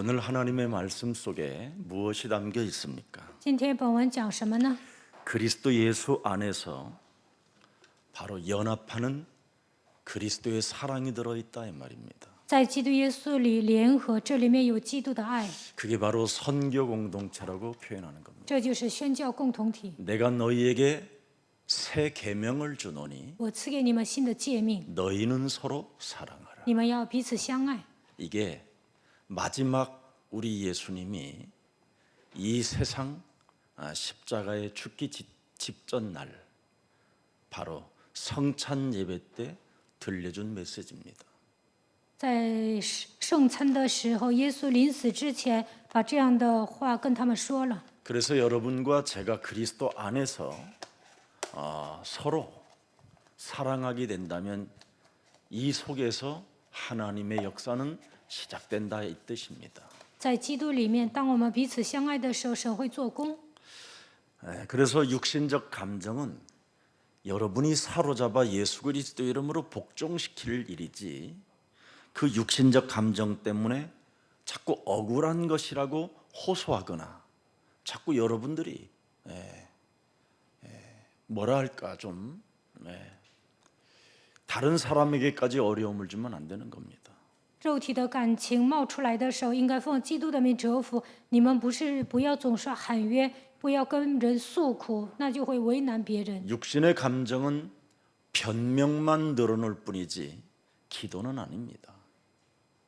오늘 하나님의 말씀 속에 무엇이 담겨 있습니까? 今天本文讲什么呢？ 그리스도 예수 안에서 바로 연합하는 그리스도의 사랑이 들어있다 이 말입니다. 在基督耶稣里联合，这里面有基督的爱， 그게 바로 선교 공동체라고 표현하는 겁니다. 这就是宣教共同体。 내가 너희에게 새 계명을 주노니 我赐给你们新的诫命， 너희는 서로 사랑하라. 你们要彼此相爱。 이게 마지막 우리 예수님이 이 세상 십자가에 죽기 직전 날 바로 성찬 예배 때 들려준 메시지입니다. 在圣餐的时候，耶稣临死之前，把这样的话跟他们说了。 그래서 여러분과 제가 그리스도 안에서 서로 사랑하게 된다면 이 속에서 하나님의 역사는 시작된다 이 뜻입니다. 在基督里面，当我们彼此相爱的时候，神会做工。 그래서 육신적 감정은 여러분이 사로잡아 예수 그리스도 이름으로 복종시킬 일이지 그 육신적 감정 때문에 자꾸 억울한 것이라고 호소하거나 자꾸 여러분들이 뭐라 할까 좀 다른 사람에게까지 어려움을 주면 안 되는 겁니다. 肉体的感情冒出来的时候，应该奉基督的名折服。你们不要总是喊冤，不要跟人诉苦，那就会为难别人。 육신의 감정은 변명만 늘어놓을 뿐이지 기도는 아닙니다.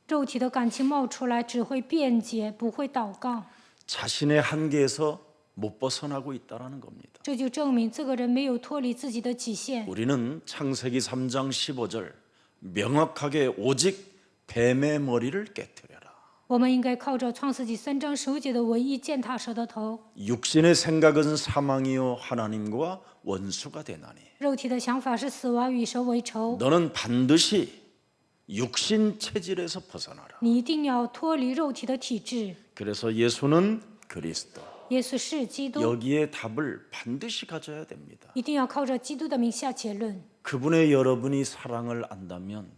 肉体的感情冒出来，只会辩解，不会祷告。 자신의 한계에서 못 벗어나고 있다라는 겁니다. 这就证明这个人没有脱离自己的极限。 우리는 창세기 3장 15절 명확하게 오직 뱀의 머리를 깨뜨려라. 我们应该靠着创世纪3章15节的唯一践踏蛇的头。 육신의 생각은 사망이요 하나님과 원수가 되나니 肉体的想法是死亡，与神为仇。 너는 반드시 육신 체질에서 벗어나라. 你一定要脱离肉体的体质。 그래서 예수는 그리스도. 耶稣是基督， 여기에 답을 반드시 가져야 됩니다. 一定要靠着基督的名下结论。 그분의 여러분이 사랑을 안다면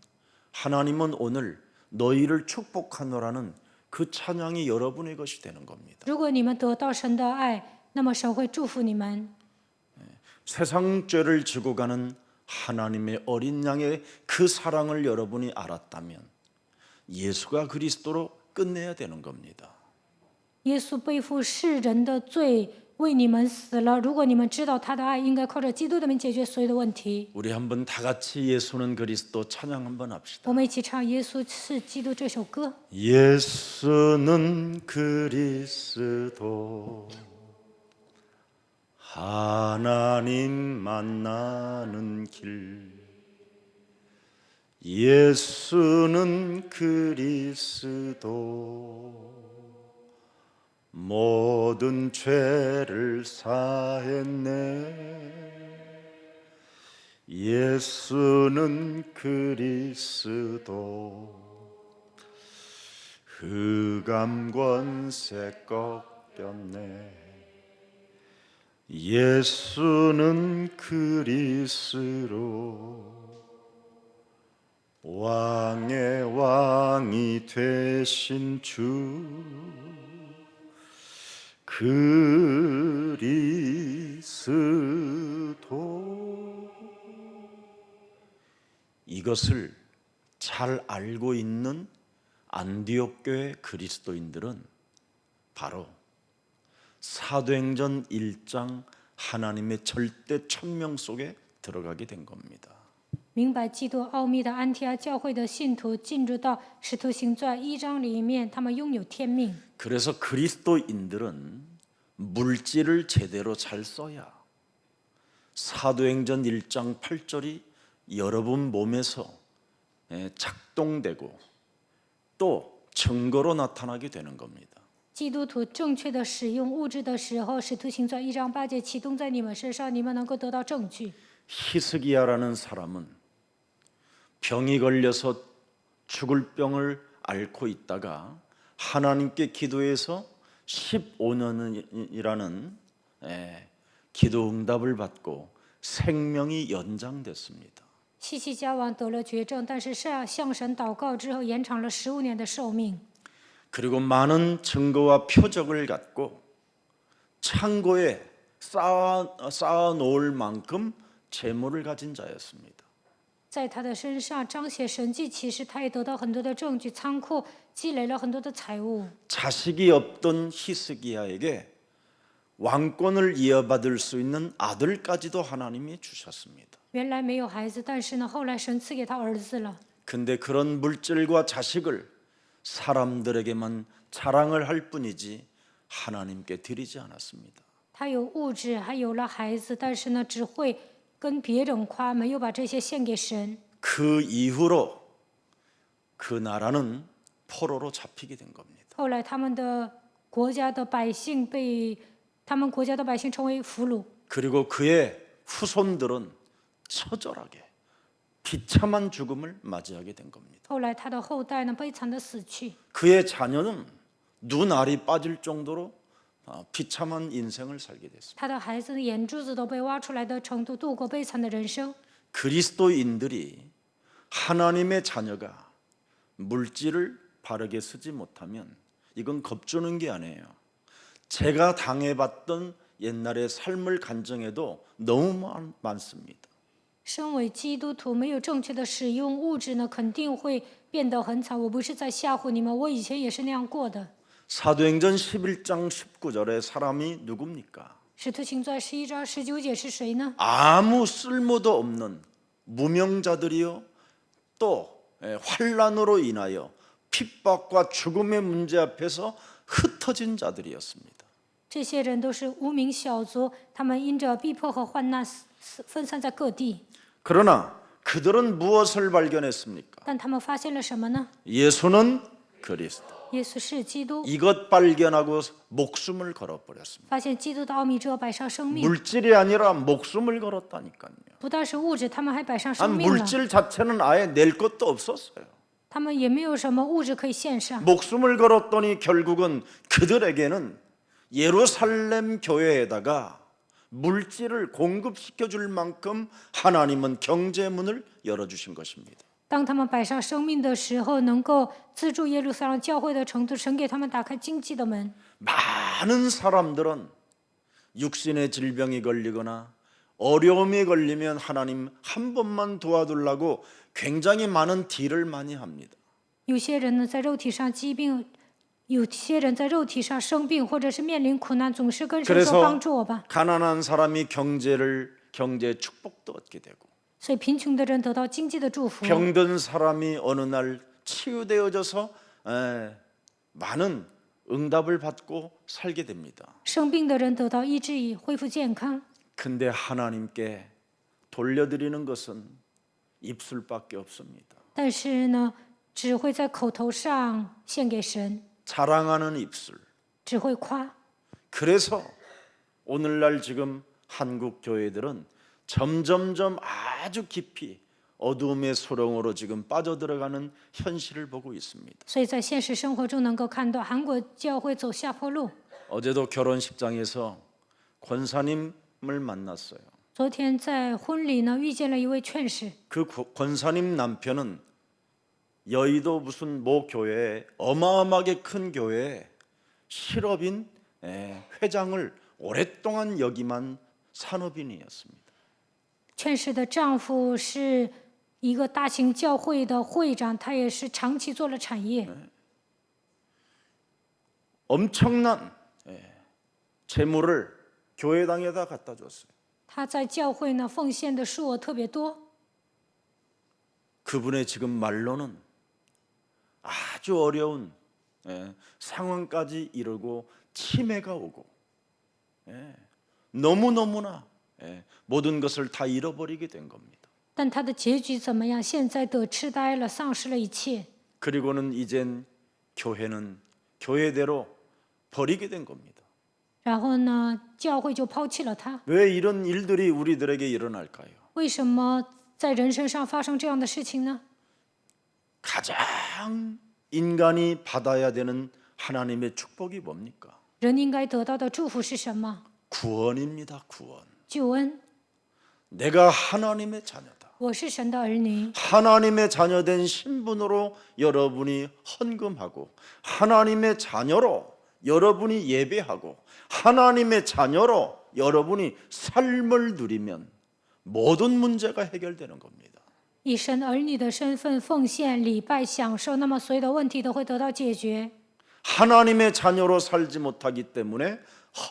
하나님은 오늘 너희를 축복하노라는 그 찬양이 여러분의 것이 되는 겁니다. 如果你们得到神的爱，那么神会祝福你们。 세상 죄를 지고 가는 하나님의 어린 양의 그 사랑을 여러분이 알았다면 예수가 그리스도로 끝내야 되는 겁니다. 耶稣背负世人的罪，为你们死了。如果你们知道他的爱，应该靠着基督的名解决所有的问题。 우리 한번 다 같이 예수는 그리스도 찬양 한번 합시다. 我们一起唱《耶稣是基督》这首歌。 예수는 그리스도 하나님 만나는 길 예수는 그리스도 모든 죄를 사했네 예수는 그리스도 흑암 권세 꺾였네 예수는 그리스로 왕의 왕이 되신 주 그리스도 이것을 잘 알고 있는 안디옥 교회 그리스도인들은 바로 사도행전 1장 하나님의 절대 천명 속에 들어가게 된 겁니다. 明白基督奥秘的安提阿教会的信徒进入到《使徒行传》1章里面，他们拥有天命。 그래서 그리스도인들은 물질을 제대로 잘 써야 사도행전 1장 8절이 여러분 몸에서 작동되고 또 증거로 나타나게 되는 겁니다. 基督徒正确的使用物质的时候，《使徒行传》1章8节启动在你们身上，你们能够得到证据。 히스기야라는 사람은 병이 걸려서 죽을 병을 앓고 있다가 하나님께 기도해서 15년이라는 기도 응답을 받고 생명이 연장됐습니다. 希西家王得了绝症，但是向神祷告之后，延长了15年的寿命。 그리고 많은 증거와 표적을 갖고 창고에 쌓아 놓을 만큼 재물을 가진 자였습니다. 在他的身上彰显神迹奇事，他也得到很多的证据，仓库积累了很多的财物。 자식이 없던 히스기야에게 왕권을 이어받을 수 있는 아들까지도 하나님이 주셨습니다. 原来没有孩子，但是呢，后来神赐给他儿子了。 근데 그런 물질과 자식을 사람들에게만 자랑을 할 뿐이지 하나님께 드리지 않았습니다. 他有物质，还有了孩子，但是呢，只会跟别人夸，没有把这些献给神。 그 이후로 그 나라는 포로로 잡히게 된 겁니다. 后来他们的国家的百姓成为俘虏， 그리고 그의 후손들은 처절하게 비참한 죽음을 맞이하게 된 겁니다. 后来他的后代呢，悲惨的死去。 그의 자녀는 눈알이 빠질 정도로 비참한 인생을 살게 됐습니다. 他的孩子的眼珠子都被挖出来的程度，度过悲惨的人生。 그리스도인들이 하나님의 자녀가 물질을 바르게 쓰지 못하면 이건 겁주는 게 아니에요. 제가 당해봤던 옛날의 삶을 간증해도 너무 많습니다. 身为基督徒，没有正确的使用物质呢，肯定会变得很惨。我不是在吓唬你们，我以前也是那样过的。 사도행전 11장 19절에 사람이 누굽니까? 使徒行传11章19节是谁呢？ 아무 쓸모도 없는 무명자들이요, 또 환난으로 인하여 핍박과 죽음의 문제 앞에서 흩어진 자들이었습니다. 这些人都是无名小卒，他们因着逼迫和患难分散在各地。 그러나 그들은 무엇을 발견했습니까? 但他们发现了什么呢？ 예수는 그리스도. 耶稣是基督， 이것 발견하고 목숨을 걸어버렸습니다. 发现基督的奥秘之后，摆上生命。 물질이 아니라 목숨을 걸었다니까요. 不但是物质，他们还摆上生 한 命了。 물질 자체는 아예 낼 것도 없었어요. 他们也没有什么物质可以献上。 목숨을 걸었더니 결국은 그들에게는 예루살렘 교회에다가 물질을 공급시켜 줄 만큼 하나님은 경제문을 열어주신 것입니다. 当他们摆上生命的时候，能够资助耶路撒冷教会的程度，神给他们打开经济的门。 많은 사람들은 육신의 질병이 걸리거나 어려움이 걸리면 하나님 한 번만 도와주려고 굉장히 많은 딜을 많이 합니다. 有些人呢，在肉体上疾病，有些人在肉体上生病，或者是面临苦难，总是跟神说 그래서 帮助我吧。 가난한 사람이 경제 축복도 얻게 되고 所以贫穷的人得到经济的祝福， 병든 사람이 어느 날 치유되어져서 많은 응답을 받고 살게 됩니다. 生病的人得到医治，以恢复健康。 근데 하나님께 돌려드리는 것은 입술밖에 없습니다. 但是呢，只会在口头上献给神， 자랑하는 입술. 只会夸。 그래서 오늘날 지금 한국 교회들은 점점점 아주 깊이 어두움의 소령으로 지금 빠져들어가는 현실을 보고 있습니다. 所以在现实生活中能够看到韩国教会走下坡路。 어제도 결혼식장에서 권사님을 만났어요. 昨天在婚礼呢，遇见了一位劝士， 그 권사님 남편은 여의도 무슨 모 교회에 어마어마하게 큰 교회에 실업인 회장을 오랫동안 역임한 산업인이었습니다. 劝士的丈夫是一个大型教会的会长，他也是长期做了产业， 엄청난 재물을 교회당에다 갖다 줬어요. 他在教会呢奉献的数额特别多。 그분의 지금 말로는 아주 어려운 상황까지 이르고 치매가 오고 너무너무나 모든 것을 다 잃어버리게 된 겁니다. 但他的结局怎么样？现在得痴呆了，丧失了一切。 그리고는 이젠 교회는 교회대로 버리게 된 겁니다. 然后呢，教会就抛弃了他。 왜 이런 일들이 우리들에게 일어날까요? 为什么在人身上发生这样的事情呢？ 가장 인간이 받아야 되는 하나님의 축복이 뭡니까? 人应该得到的祝福是什么？ 구원입니다. 구원. 救恩。 내가 하나님의 자녀다. 我是神的儿女， 하나님의 자녀된 신분으로 여러분이 헌금하고 하나님의 자녀로 여러분이 예배하고 하나님의 자녀로 여러분이 삶을 누리면 모든 문제가 해결되는 겁니다. 以神儿女的身份奉献、礼拜、享受，那么所有的问题都会得到解决。 하나님의 자녀로 살지 못하기 때문에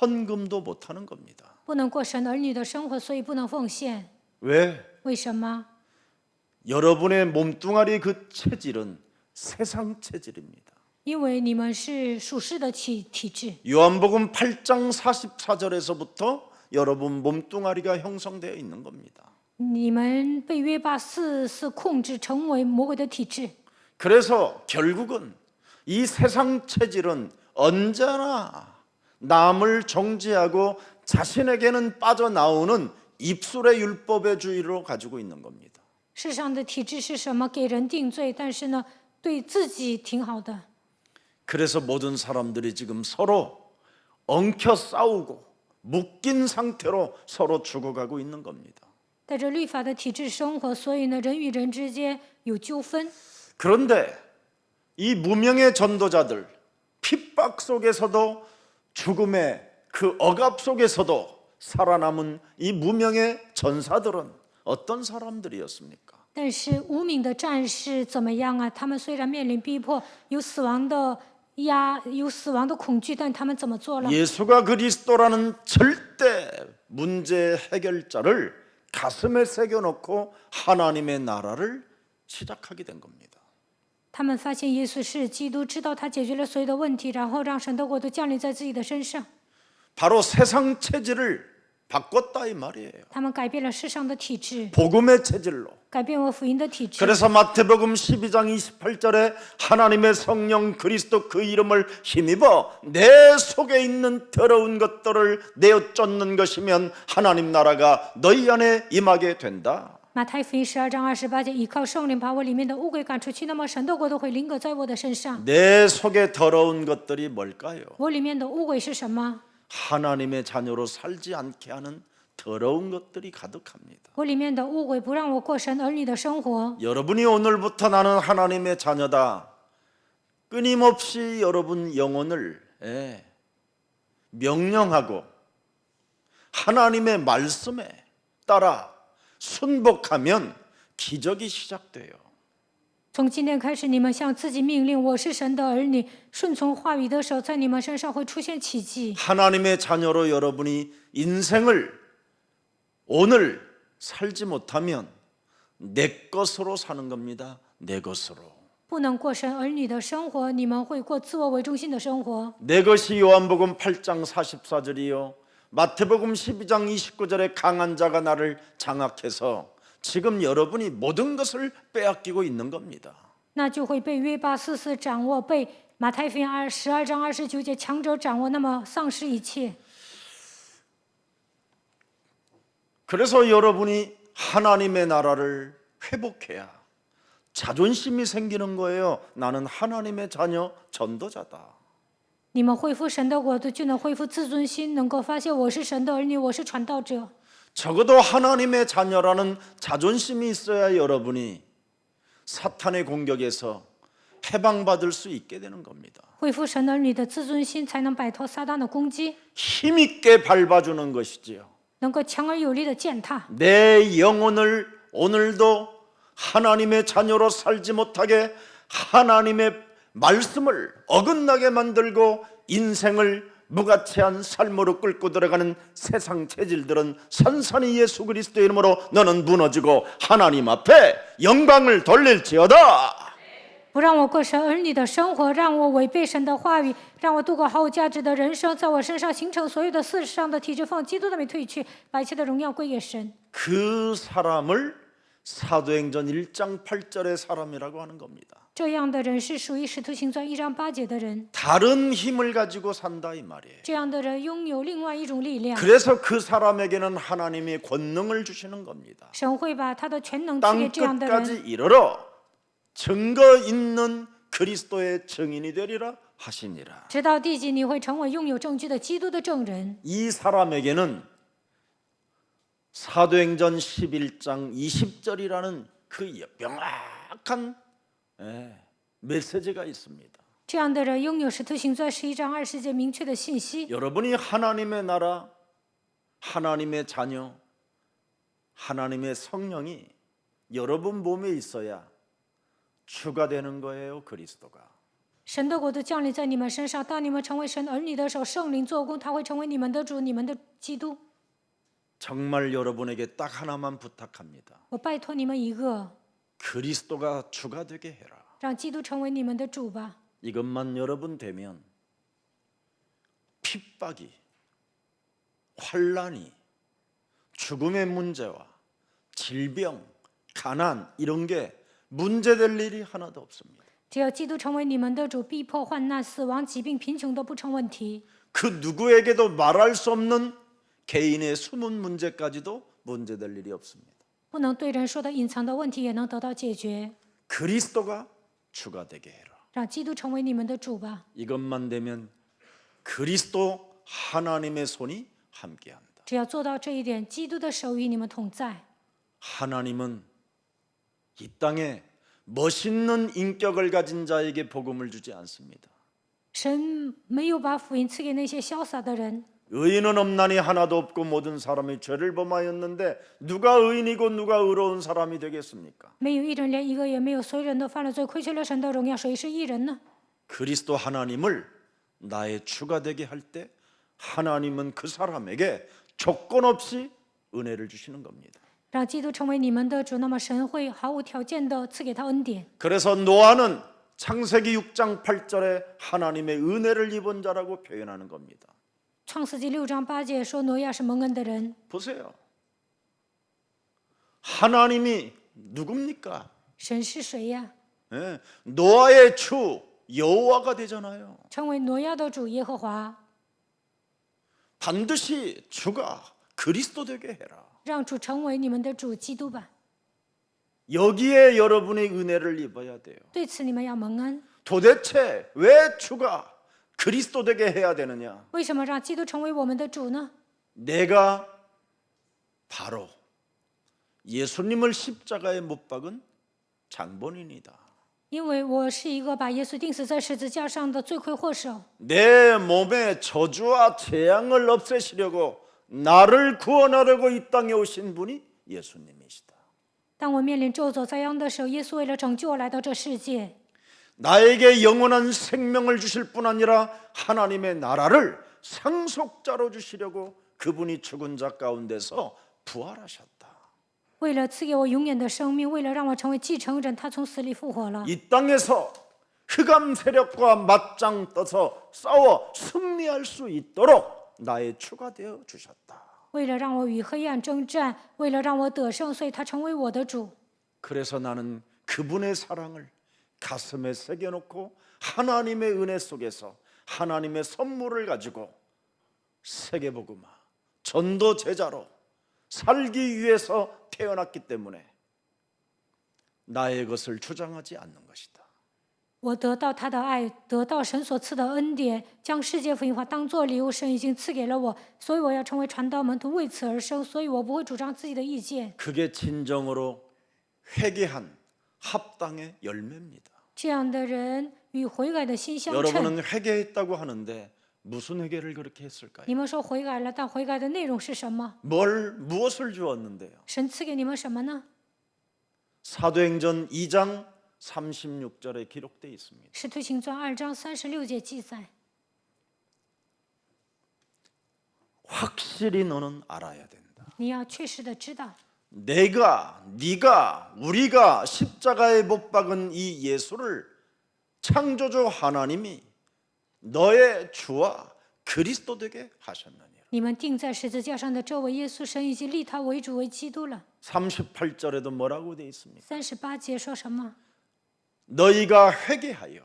헌금도 못하는 겁니다. 不能过神儿女的生活，所以不能奉献。 왜? 为什么？ 여러분의 몸뚱아리 그 체질은 세상 체질입니다. 因为你们是属世的体质。 요한복음 8장 44절에서부터 여러분 몸뚱아리가 형성되어 있는 겁니다. 你们被约巴四控制，成为魔鬼的体质。 그래서 결국은 이 세상 체질은 언제나 남을 정죄하고 자신에게는 빠져나오는 입술의 율법의 주의로 가지고 있는 겁니다. 世上的体质是什么？给人定罪，但是呢，对自己挺好的。 그래서 모든 사람들이 지금 서로 엉켜 싸우고 묶인 상태로 서로 죽어가고 있는 겁니다. 带着律法的体制生活，所以呢，人与人之间有纠纷。 그런데 이 무명의 전도자들 핍박 속에서도 죽음의 그 억압 속에서도 살아남은 이 무명의 전사들은 어떤 사람들이었습니까? 但是无名的战士怎么样啊？他们虽然面临逼迫，有死亡的有死亡的恐惧，但他们怎么做了？ 예수가 그리스도라는 절대 문제 해결자를 가슴에 새겨놓고 하나님의 나라를 시작하게 된 겁니다. 他们发现耶稣是基督，知道他解决了所有的问题，然后让神的国度降临在自己的身上。 바로 세상 체질을 바꿨다 이 말이에요. 他们改变了世上的体制， 복음의 체질로. 改变我福音的体制。 그래서 마태복음 12장 28절에 하나님의 성령 그리스도 그 이름을 힘입어 내 속에 있는 더러운 것들을 내어 쫓는 것이면 하나님 나라가 너희 안에 임하게 된다. 马太福音12章28节，依靠圣灵把我里面的污鬼赶出去，那么神的国度会临格在我的身上。 내 속에 더러운 것들이 뭘까요? 我里面的污鬼是什么？ 하나님의 자녀로 살지 않게 하는 더러운 것들이 가득합니다. 我里面的污鬼不让我过神儿女的生活。 여러분이 오늘부터 나는 하나님의 자녀다. 끊임없이 여러분 영혼을 명령하고 하나님의 말씀에 따라 순복하면 기적이 시작돼요. 从今天开始，你们向自己命令：我是神的儿女，顺从话语的时候，在你们身上会出现奇迹。 하나님의 자녀로 여러분이 인생을 오늘 살지 못하면 내 것으로 사는 겁니다. 내 것으로. 不能过神儿女的生活，你们会过自我为中心的生活。 내 것이 요한복음 8장 44절이요. 마태복음 12장 29절에 강한 자가 나를 장악해서 지금 여러분이 모든 것을 빼앗기고 있는 겁니다. 那就会被约巴44掌握，被马太福音12章29节强者掌握，那么丧失一切。 그래서 여러분이 하나님의 나라를 회복해야 자존심이 생기는 거예요. 나는 하나님의 자녀 전도자다. 你们恢复神的国度，就能恢复自尊心，能够发现我是神的儿女，我是传道者。 적어도 하나님의 자녀라는 자존심이 있어야 여러분이 사탄의 공격에서 해방받을 수 있게 되는 겁니다. 恢复神儿女的自尊心，才能摆脱撒旦的攻击， 힘있게 밟아주는 것이지요. 能够强而有力的践踏。 내 영혼을 오늘도 하나님의 자녀로 살지 못하게 하나님의 말씀을 어긋나게 만들고 인생을 무가치한 삶으로 끌고 들어가는 세상 체질들은 산산이 예수 그리스도의 이름으로 너는 무너지고 하나님 앞에 영광을 돌릴지어다. 不让我过神儿女的生活，让我违背神的话语，让我度过毫无价值的人生，在我身上形成所有的世上的体制，奉基督的名退去，把一切的荣耀归给神。 그 사람을 사도행전 1장 8절의 사람이라고 하는 겁니다. 这样的人是属于使徒行传1章8节的人， 다른 힘을 가지고 산다 이 말이에요. 这样的人拥有另外一种力量。 그래서 그 사람에게는 하나님이 권능을 주시는 겁니다. 神会把他的全能赐给 땅 这样的人， 끝까지 이르러 증거 있는 그리스도의 증인이 되리라 하시니라. 直到地极，你会成为拥有证据的基督的证人。 이 사람에게는 사도행전 11장 20절이라는 그 명확한 메시지가 있습니다. 这样的人拥有使徒行传11章20节明确的信息。 여러분이 하나님의 나라, 하나님의 자녀, 하나님의 성령이 여러분 몸에 있어야 주가 되는 거예요, 그리스도가. 神的国度降临在你们身上，当你们成为神儿女的时候，圣灵做工，他会成为你们的主，你们的基督。 정말 여러분에게 딱 하나만 부탁합니다. 我拜托你们一个， 그리스도가 주가 되게 해라. 让基督成为你们的主吧。 이것만 여러분 되면 핍박이, 환란이, 죽음의 문제와 질병, 가난 이런 게 문제될 일이 하나도 없습니다. 只要基督成为你们的主，逼迫、患难、死亡、疾病、贫穷都不成问题。 그 누구에게도 말할 수 없는 개인의 숨은 문제까지도 문제될 일이 없습니다. 不能对人说的隐藏的问题也能得到解决。 그리스도가 주가 되게 해라. 让基督成为你们的主吧。 이것만 되면 그리스도 하나님의 손이 함께한다. 只要做到这一点，基督的手与你们同在。 하나님은 이 땅에 멋있는 인격을 가진 자에게 복음을 주지 않습니다. 神没有把福音赐给那些潇洒的人。 의인은 없나니 하나도 없고 모든 사람이 죄를 범하였는데 누가 의인이고 누가 의로운 사람이 되겠습니까? 没有一人，连一个也没有，所有人都犯了罪，亏缺了神的荣耀，谁是义人呢？ 그리스도 하나님을 나의 주가 되게 할 때 하나님은 그 사람에게 조건 없이 은혜를 주시는 겁니다. 让基督成为你们的主，那么神会毫无条件的赐给他恩典。 그래서 노아는 창세기 6장 8절에 하나님의 은혜를 입은 자라고 표현하는 겁니다. 创世纪6章8节说挪亚是蒙恩的人。 보세요. 하나님이 누굽니까? 神是谁呀？ 노아의 주 여호와가 되잖아요. 成为挪亚的主耶和华， 반드시 주가 그리스도 되게 해라. 让主成为你们的主基督吧。 여기에 여러분의 은혜를 입어야 돼요. 对此你们要蒙恩。 도대체 왜 주가 그리스도 되게 해야 되느냐? 为什么让基督成为我们的主呢？ 내가 바로 예수님을 십자가에 못 박은 장본인이다. 因为我是一个把耶稣钉死在十字架上的罪魁祸首。 내 몸의 저주와 재앙을 없애시려고 나를 구원하려고 이 땅에 오신 분이 예수님이시다. 当我面临咒诅灾殃的时候，耶稣为了拯救我来到这世界， 나에게 영원한 생명을 주실 뿐 아니라 하나님의 나라를 상속자로 주시려고 그분이 죽은 자 가운데서 부활하셨다. 为了赐给我永远的生命，为了让我成为继承人，他从死里复活了。 이 땅에서 흑암 세력과 맞짱 떠서 싸워 승리할 수 있도록 나의 주가 되어 주셨다. 为了让我与黑暗征战，为了让我得胜，所以他成为我的主。 그래서 나는 그분의 사랑을 가슴에 새겨놓고 하나님의 은혜 속에서 하나님의 선물을 가지고 세계복음화 전도 제자로 살기 위해서 태어났기 때문에 나의 것을 주장하지 않는 것이다. 我得到他的爱，得到神所赐的恩典，将世界福音化当作礼物，神已经赐给了我，所以我要成为传道门徒，为此而生，所以我不会主张自己的意见。 그게 진정으로 회개한 합당의 열매입니다. 这样的人与悔改的心相称。 여러분은 회개했다고 하는데 무슨 회개를 그렇게 했을까요? 你们说悔改了，但悔改的内容是什么？ 무엇을 주었는데요? 神赐给你们什么呢？ 사도행전 2장 36절에 기록되어 있습니다. 使徒行传2章36节记载。 확실히 너는 알아야 된다. 你要确实的知道， 내가, 네가, 우리가 십자가에 못 박은 이 예수를 창조주 하나님이 너의 주와 그리스도 되게 하셨느니라. 你们钉在十字架上的这位耶稣，神已经立他为主为基督了。 38절에도 뭐라고 되어 있습니까? 38节说什么？ 너희가 회개하여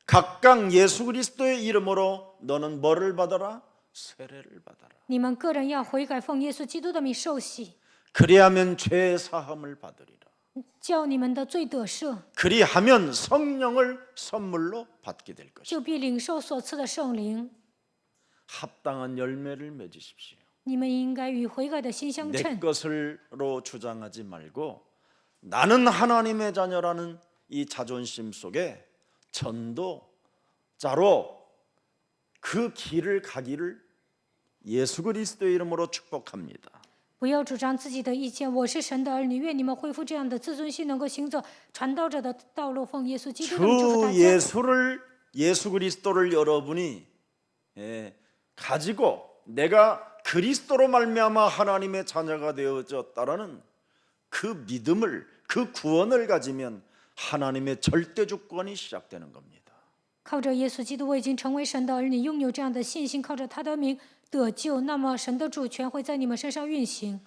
각각 예수 그리스도의 이름으로 너는 뭐를 받아라? 세례를 받아라. 你们个人要悔改，奉耶稣基督的名受洗， 그리하면 죄 사함을 받으리라. 叫你们的罪得赦， 그리하면 성령을 선물로 받게 될 것이다. 就必领受所赐的圣灵。 합당한 열매를 맺으십시오. 你们应该与悔改的心相 내 称， 것을로 주장하지 말고 나는 하나님의 자녀라는 이 자존심 속에 전도자로 그 길을 가기를 예수 그리스도의 이름으로 축복합니다. 不要主张自己的意见。我是神的儿女，愿你们恢复这样的自尊心，能够行走传道者的道路，奉耶稣基督的名祝福大 주 家。 예수 그리스도를 여러분이 가지고 내가 그리스도로 말미암아 하나님의 자녀가 되어졌다라는 그 믿음을, 그 구원을 가지면 하나님의 절대 주권이 시작되는 겁니다. 靠着耶稣基督，我已经成为神的儿女，拥有这样的信心，靠着他的名得救，那么神的主权会在你们身上运行。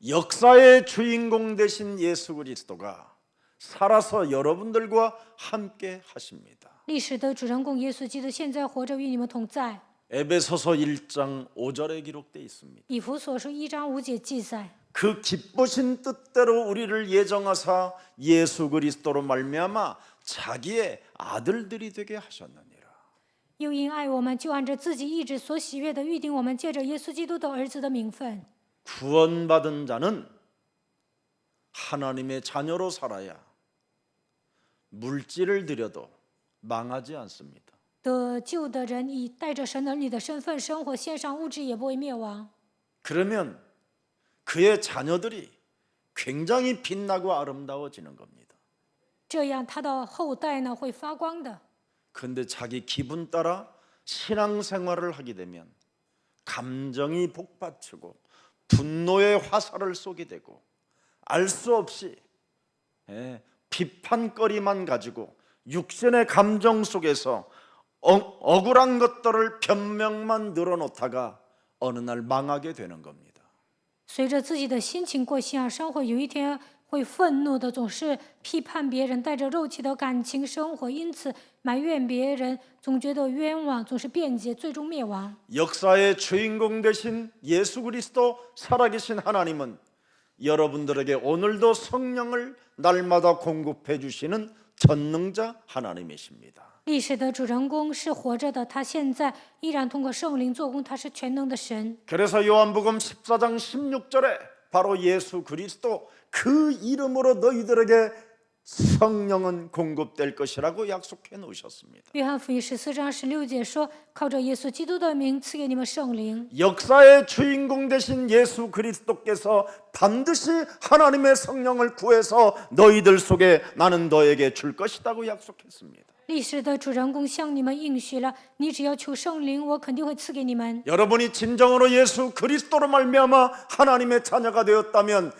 역사의 주인공 되신 예수 그리스도가 살아서 여러분들과 함께 하십니다. 历史的主人公耶稣基督现在活着，与你们同在。 에베소서 1장 5절에 기록되어 있습니다. 以弗所书1章5节记载， 그 기쁘신 뜻대로 우리를 예정하사 예수 그리스도로 말미암아 자기의 아들들이 되게 하셨느니라. 又因爱我们，就按着自己意志所喜悦的预定我们，借着耶稣基督的儿子的名分。 구원받은 자는 하나님의 자녀로 살아야 물질을 들여도 망하지 않습니다. 得救的人以带着神儿女的身份生活，献上物质也不会灭亡。 그러면 그의 자녀들이 굉장히 빛나고 아름다워지는 겁니다. 这样他的后代呢会发光的。 그런데 자기 기분 따라 신앙생활을 하게 되면 감정이 복받치고 분노의 화살을 쏘게 되고 알 수 없이 비판거리만 가지고 육신의 감정 속에서 억울한 것들을 변명만 늘어놓다가 어느 날 망하게 되는 겁니다. 随着自己的心情过信仰生活，有一天会愤怒的，总是批判别人，带着肉体的感情生活，因此埋怨别人，总觉得冤枉，总是辩解，最终灭亡。 역사의 주인공 되신 예수 그리스도 살아계신 하나님은 여러분들에게 오늘도 성령을 날마다 공급해 주시는 전능자 하나님이십니다. 历史的主人公是活着的，他现在依然通过圣灵做工，他是全能的神。 그래서 요한복음 14장 16절에 바로 예수 그리스도 그 이름으로 너희들에게 성령은 공급될 것이라고 약속해 놓으셨습니다. 约翰福音14章16节说：“靠着耶稣基督的名赐给你们圣灵。” 역사의 주인공 되신 예수 그리스도께서 반드시 하나님의 성령을 구해서 너희들 속에 나는 너에게 줄 것이라고 약속했습니다. 历史的主人公向你们应许了，你只要求圣灵，我肯定会赐给你们。 여러분이 진정으로 예수 그리스도로 말미암아 하나님의 자녀가 되었다면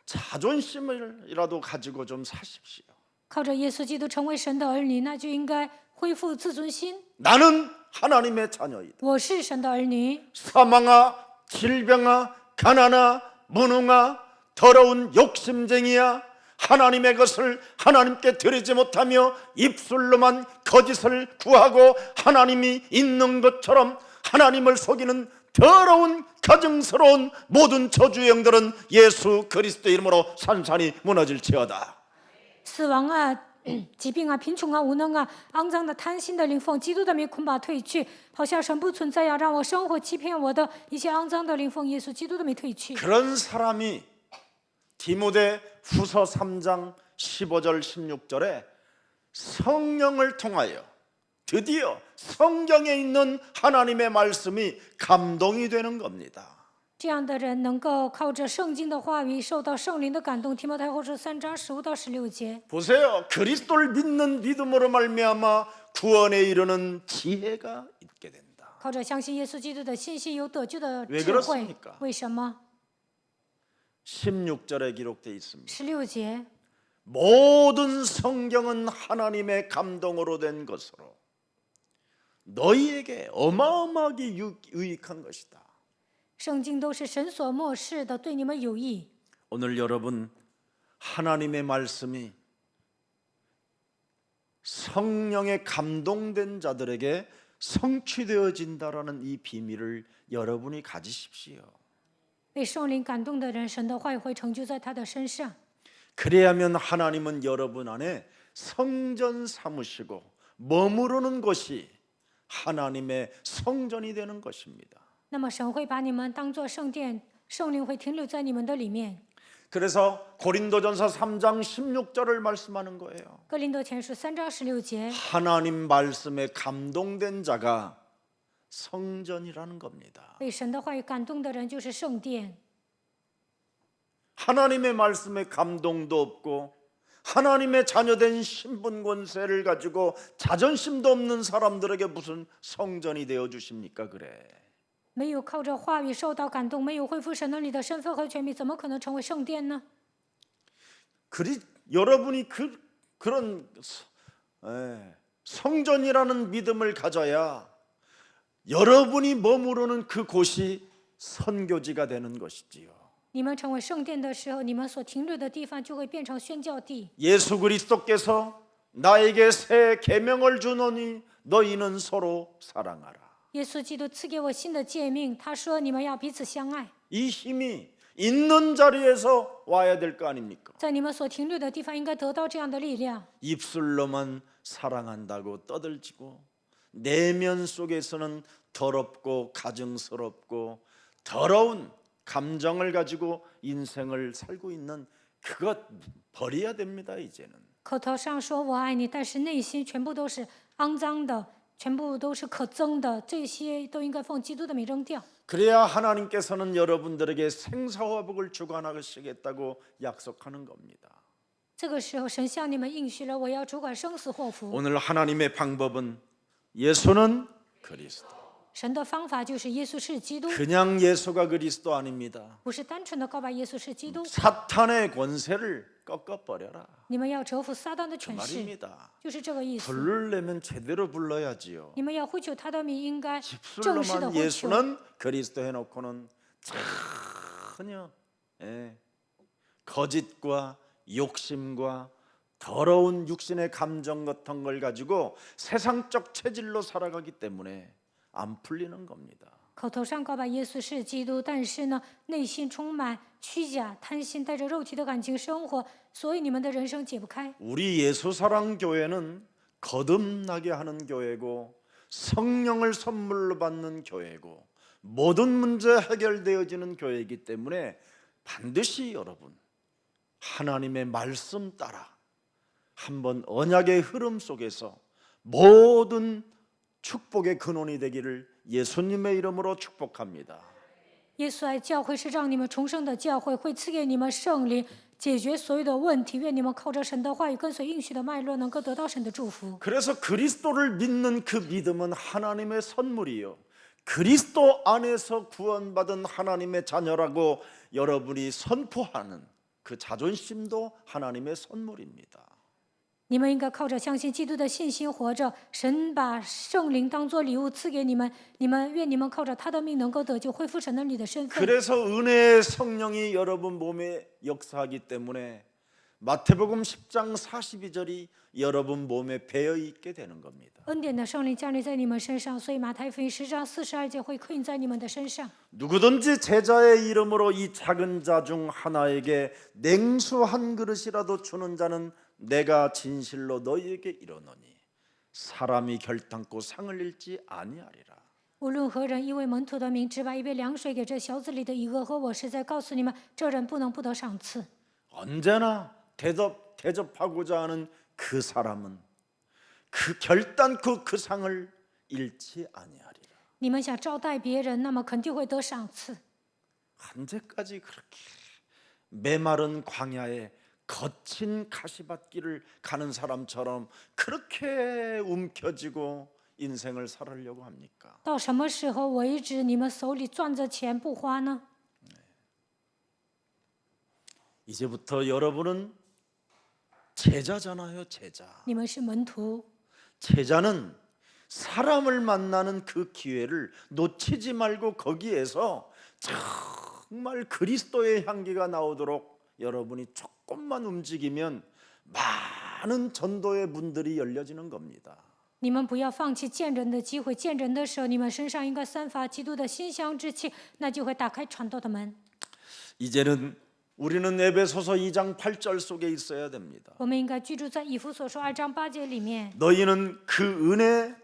자존심이라도 가지고 좀 사십시오. 靠着耶稣基督成为神的儿女，那就应该恢复自尊心。 나는 하나님의 자녀이다. 我是神的儿女， 사망아, 질병아, 가난아, 무능아, 더러운 욕심쟁이야, 하나님의 것을 하나님께 드리지 못하며 입술로만 거짓을 구하고 하나님이 있는 것처럼 하나님을 속이는 더러운 가증스러운 모든 저주의 영들은 예수 그리스도 이름으로 산산이 무너질지어다. 死亡啊、疾病啊、贫穷啊、无能啊、肮脏的、贪心的灵，奉基督的名捆绑退去，好像神不存在呀！让我生活欺骗我的一切肮脏的灵，奉耶稣基督的名退去。 그런 사람이 디모데 후서 3장 15절 16절에 성령을 통하여 드디어 성경에 있는 하나님의 말씀이 감동이 되는 겁니다. 这样的人能够靠着圣经的话语，受到圣灵的感动。提摩太后书3章15到16节。 보세요. 그리스도를 믿는 믿음으로 말미암아 구원에 이르는 지혜가 있게 된다. 靠着相信耶稣基督的信心，有得救的 왜 智慧 그렇습니까 。为什么？ 16절에 기록되어 있습니다. 16节， 모든 성경은 하나님의 감동으로 된 것으로 너희에게 어마어마하게 유익한 것이다. 圣经都是神所漠视的，对你们有益。 오늘 여러분 하나님의 말씀이 성령에 감동된 자들에게 성취되어진다라는 이 비밀을 여러분이 가지십시오. 被圣灵感动的人，神的话语会成就在他的身上。 그래야면 하나님은 여러분 안에 성전 삼으시고 머무르는 곳이 하나님의 성전이 되는 것입니다. 那么神会把你们当作圣殿，圣灵会停留在你们的里面。 그래서 고린도전서 3장 16절을 말씀하는 거예요. 哥林多前书3章16节， 하나님 말씀에 감동된 자가 성전이라는 겁니다. 被神的话语感动的人就是圣殿。 하나님의 말씀에 감동도 없고 하나님의 자녀된 신분 권세를 가지고 자존심도 없는 사람들에게 무슨 성전이 되어 주십니까? 그래. 没有靠着话语受到感动，没有恢复神能力的身份和权柄，怎么可能成为圣殿呢？ 여러분이 그런 성전이라는 믿음을 가져야 여러분이 머무르는 그곳이 선교지가 되는 것이지요. 你们成为圣殿的时候，你们所停留的地方就会变成宣教地。 예수 그리스도께서 나에게 새 계명을 주노니 너희는 서로 사랑하라. 耶稣基督赐给我新的诫命，他说：“你们要彼此相爱。 이 힘이 있는 자리에서 와야 될 거 아닙니까? 在你们所停留的地方，应该得到这样的力量。 입술로만 사랑한다고 떠들지고 내면 속에서는 더럽고 가증스럽고 더러운 감정을 가지고 인생을 살고 있는 그것 버려야 됩니다. 이제는. 口头上说我爱你，但是内心全部都是肮脏的，全部都是可憎的，这些都应该奉基督的名扔掉。 그래야 하나님께서는 여러분들에게 생사화복을 주관하시겠다고 약속하는 겁니다. 这个时候，神向你们应许了，我要主管生死祸福。 오늘 하나님의 방법은 예수는 그리스도. 神的方法就是耶稣是基督， 그냥 예수가 그리스도 아닙니다. 不是单纯的告白耶稣是基督。 사탄의 권세를 꺾어버려라. 你们要折服撒旦的 그 权势， 말입니다. 就是这个意思。 부르려면 제대로 불러야지요. 你们要呼求他的名，应该正式的 입술로만 呼求。 예수는 그리스도 해놓고는 전혀 거짓과 욕심과 더러운 육신의 감정 같은 걸 가지고 세상적 체질로 살아가기 때문에 안 풀리는 겁니다. 口头上告白耶稣是基督，但是呢，内心充满虚假、贪心，带着肉体的感情生活，所以你们的人生解不开。 우리 예수사랑 교회는 거듭나게 하는 교회고 성령을 선물로 받는 교회고 모든 문제 해결되어지는 교회이기 때문에 반드시 여러분 하나님의 말씀 따라 한번 언약의 흐름 속에서 모든 축복의 근원이 되기를 예수님의 이름으로 축복합니다. 耶稣爱教会是让你们重生的教会，会赐给你们圣灵，解决所有的问题。愿你们靠着神的话语，跟随应许的脉络，能够得到神的祝福。 그래서 그리스도를 믿는 그 믿음은 하나님의 선물이요. 그리스도 안에서 구원받은 하나님의 자녀라고 여러분이 선포하는 그 자존심도 하나님의 선물입니다. 你们应该靠着相信基督的信心活着。神把圣灵当作礼物赐给你们，愿你们靠着他的命能够得救，恢复神的你的身份。 그래서 은혜의 성령이 여러분 몸에 역사하기 때문에 마태복음 10장 42절이 여러분 몸에 배어 있게 되는 겁니다. 恩典的圣灵降临在你们身上，所以马太福音10章42节会刻印在你们的身上。 누구든지 제자의 이름으로 이 작은 자 중 하나에게 냉수 한 그릇이라도 주는 자는 내가 진실로 너희에게 이르노니 사람이 결단코 상을 잃지 아니하리라. 无论何人因为门徒的名只把一杯凉水给这小子里的一个喝，我实在告诉你们，这人不能不得赏赐。 언제나 대접하고자 하는 그 사람은 그 결단코 그 상을 잃지 아니하리라. 你们想招待别人，那么肯定会得赏赐。 언제까지 그렇게 메마른 광야에 거친 가시밭길을 가는 사람처럼 그렇게 움켜쥐고 인생을 살으려고 합니까? 到什么时候为止，你们手里攥着钱不花呢？ 이제부터 여러분은 제자잖아요, 제자. 你们是门徒， 제자는 사람을 만나는 그 기회를 놓치지 말고 거기에서 정말 그리스도의 향기가 나오도록 여러분이 조금만 움직이면 많은 전도의 문들이 열려지는 겁니다. 你们不要放弃见人的机会，见人的时候，你们身上应该散发基督的馨香之气，那就会打开传道的门。 이제는 우리는 에베소서 2장 8절 속에 있어야 됩니다. 我们应该居住在以弗所说2章8节里面。 너희는 그 은혜에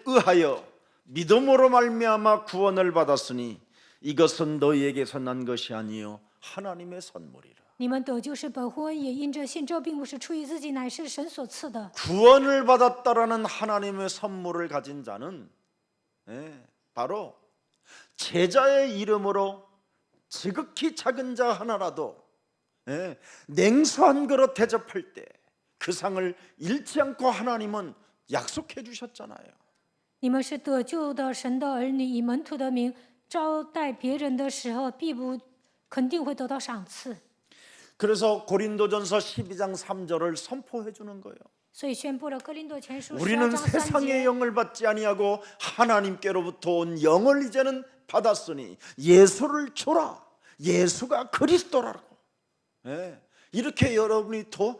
의하여 믿음으로 말미암아 구원을 받았으니 이것은 너희에게서 난 것이 아니요 하나님의 선물이라. 你们得救是本乎恩，也因着信。这并不是出于自己，乃是神所赐的。 구원을 받았다라는 하나님의 선물을 가진 자는 바로 제자의 이름으로 지극히 작은 자 하나라도 냉수한 그릇 대접할 때 그 상을 잃지 않고 하나님은 약속해 주셨잖아요. 你们是得救的神的儿女，以门徒的名招待别人的时候，肯定会得到赏赐。 그래서 고린도전서 12장 3절을 선포해 주는 거예요. 所以宣布了哥林多前书12 우리는 章3 세상의 节。 영을 받지 아니하고 하나님께로부터 온 영을 이제는 받았으니 예수를 주라. 예수가 그리스도라고. 이렇게 여러분이 더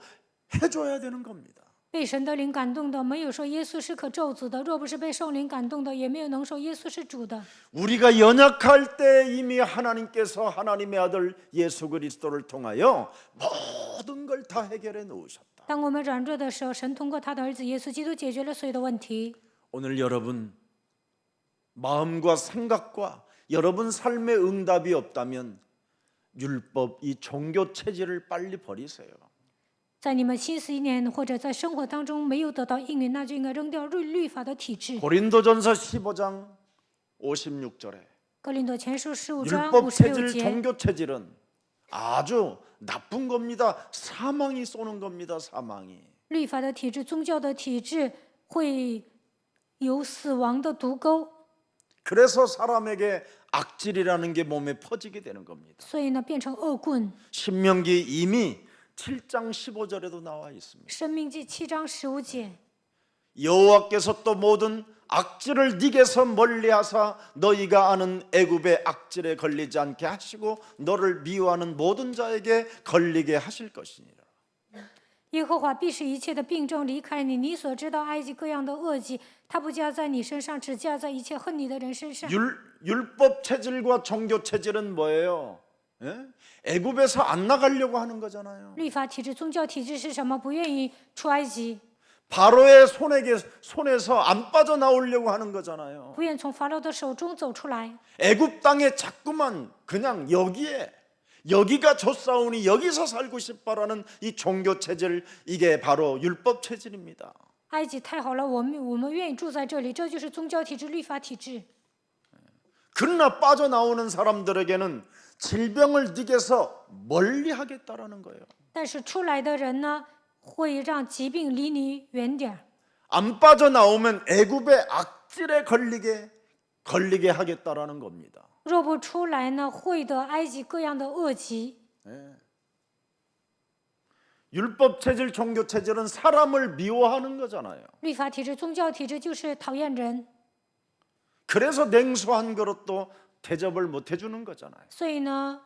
해줘야 되는 겁니다. 被神的灵感动的，没有说耶稣是可咒诅的；若不是被圣灵感动的，也没有能说耶稣是主的。 우리가 연약할 때 이미 하나님께서 하나님의 아들 예수 그리스도를 통하여 모든 걸 다 해결해 놓으셨다. 当我们软弱的时候，神通过他的儿子耶稣基督解决了所有的问题。 오늘 여러분 마음과 생각과 여러분 삶의 응답이 없다면 율법 이 종교 체질을 빨리 버리세요. 在你们心思意念或者在生活当中没有得到应允，那就应该扔掉律法的体制。 고린도전서 15장 56절에 哥林多前书15章 율법 56 체질 节， 종교 체질은 아주 나쁜 겁니다. 사망이 쏘는 겁니다. 사망이. 律法的体制、宗教的体制会有死亡的毒钩， 그래서 사람에게 악질이라는 게 몸에 퍼지게 되는 겁니다. 所以呢变成恶棍。 신명기 이미 7장 15절에도 나와 있습니다. 申命记7章15节， 여호와께서 또 모든 악질을 네게서 멀리하사 너희가 아는 애굽의 악질에 걸리지 않게 하시고 너를 미워하는 모든 자에게 걸리게 하실 것이니라. 耶和华必使一切的病症离开你，你所知道埃及各样的恶疾，他不加在你身上，只加在一切恨你的人身上。 율법 체질과 종교 체질은 뭐예요? 애굽에서 안 나가려고 하는 거잖아요. 律法体制、宗教体制是什么？不愿意出埃及， 바로의 손에서 안 빠져나오려고 하는 거잖아요. 不愿从法老的手中走出来。 애굽 땅에 자꾸만 그냥 여기가 좋사오니 여기서 살고 싶어라는 이 종교 체질, 이게 바로 율법 체질입니다. 埃及太好了，我们愿意住在这里，这就是宗教体制、律法体制。 그러나 빠져나오는 사람들에게는 질병을 네게서 멀리하겠다라는 거예요. 但是出来的人呢，会让疾病离你远点儿。 안 빠져나오면 애굽의 악질에 걸리게 하겠다라는 겁니다. 若不出来呢，会得埃及各样的恶疾。 율법 체질, 종교 체질은 사람을 미워하는 거잖아요. 律法体制、宗教体制就是讨厌人， 그래서 냉수한 그릇도 대접을 못 해주는 거잖아요. 所以呢，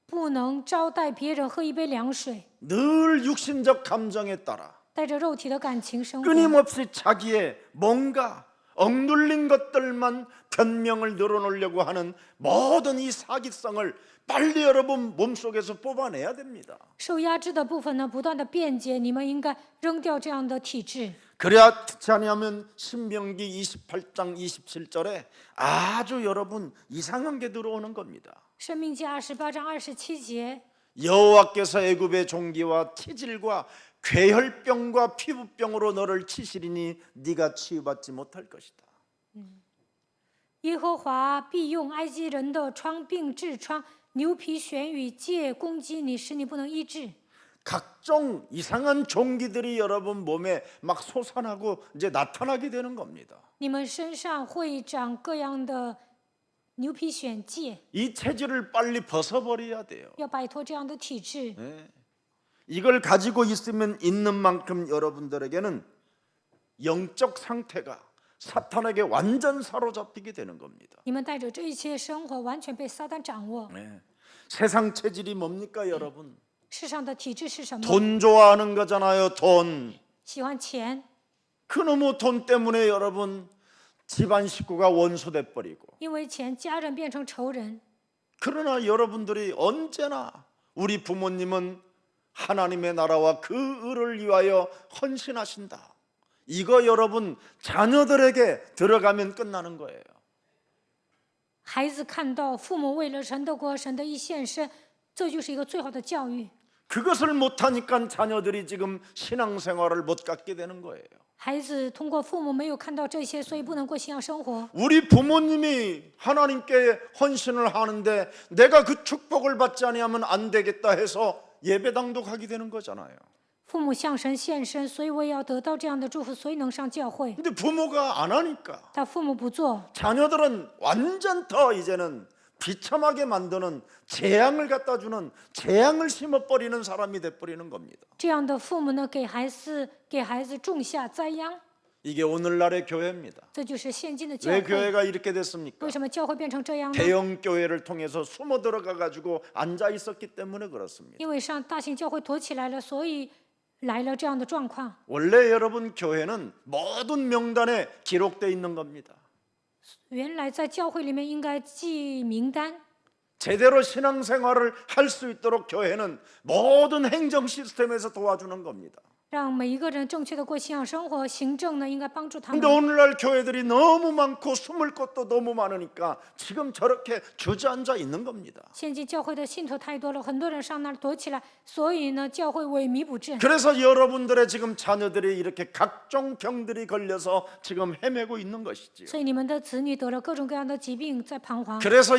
不能招待别人喝一杯凉水， 늘 육신적 감정에 따라 带着肉体的感情生活， 끊임없이 자기의 뭔가 억눌린 것들만 변명을 늘어놓으려고 하는 모든 이 사기성을 빨리 여러분 몸속에서 뽑아내야 됩니다. 受压制的部分呢，不断的辩解，你们应该扔掉这样的体制。 그렇지 않으면 신명기 28장 27절에 아주 여러분 이상한 게 들어오는 겁니다. 申命记28章27节， 여호와께서 애굽의 종기와 티질과 괴혈병과 피부병으로 너를 치시리니 네가 치유받지 못할 것이다. 耶和华必用埃及人的疮病、痔疮、牛皮癣与疥攻击你，使你不能医治。 각종 이상한 종기들이 여러분 몸에 막 솟아나고 이제 나타나게 되는 겁니다. 你们身上会长各样的牛皮癣、疥， 이 체질을 빨리 벗어버려야 돼요. 要摆脱这样的体制。 이걸 가지고 있는 만큼 여러분들에게는 영적 상태가 사탄에게 완전 사로잡히게 되는 겁니다. 你们带着这一切生活，完全被撒旦掌握。 세상 체질이 뭡니까 여러분? 世上的体制是什么？ 돈 좋아하는 거잖아요. 돈. 喜欢钱， 그놈의 돈 때문에 여러분 집안 식구가 원수돼 버리고. 因为钱，家人变成仇人。 그러나 여러분들이 언제나 우리 부모님은 하나님의 나라와 그 의를 위하여 헌신하신다. 이거 여러분 자녀들에게 들어가면 끝나는 거예요. 孩子看到父母为了神的国、神的义献身，这就是一个最好的教育。 그것을 못하니까 자녀들이 지금 신앙생활을 못 갖게 되는 거예요. 孩子通过父母没有看到这些，所以不能过信仰生活。 우리 부모님이 하나님께 헌신을 하는데 내가 그 축복을 받지 아니하면 안 되겠다 해서 예배당도 가게 되는 거잖아요. 父母向神献身，所以我也要得到这样的祝福，所以能上教会。 근데 부모가 안 하니까 但父母不做， 자녀들은 완전 더 이제는 비참하게 만드는 재앙을 갖다 주는 재앙을 심어버리는 사람이 돼버리는 겁니다. 这样的父母呢，给孩子种下灾殃， 이게 오늘날의 교회입니다. 这就是现今的教 왜 会。 교회가 이렇게 됐습니까? 为什么教会变成这样呢？ 대형 교회를 통해서 숨어 들어가 가지고 앉아 있었기 때문에 그렇습니다. 因为上大型教会躲起来了，所以来了这样的状况。 원래 여러분 교회는 모든 명단에 기록되어 있는 겁니다. 原来在教会里面应该记名单， 제대로 신앙생활을 할 수 있도록 교회는 모든 행정 시스템에서 도와주는 겁니다. 让每一个人正确的过信仰生活。行政呢，应该帮助他 근데 们。 오늘날 교회들이 너무 많고 숨을 곳도 너무 많으니까 지금 저렇게 주저앉아 있는 겁니다. 现今教会的信徒太多了，很多人上那儿躲起来，所以呢，教会萎靡不振。 그래서 여러분들의 지금 자녀들이 이렇게 각종 병들이 걸려서 지금 헤매고 있는 것이지요. 所以你们的子女得了各种各样的疾病，在彷徨。 그래서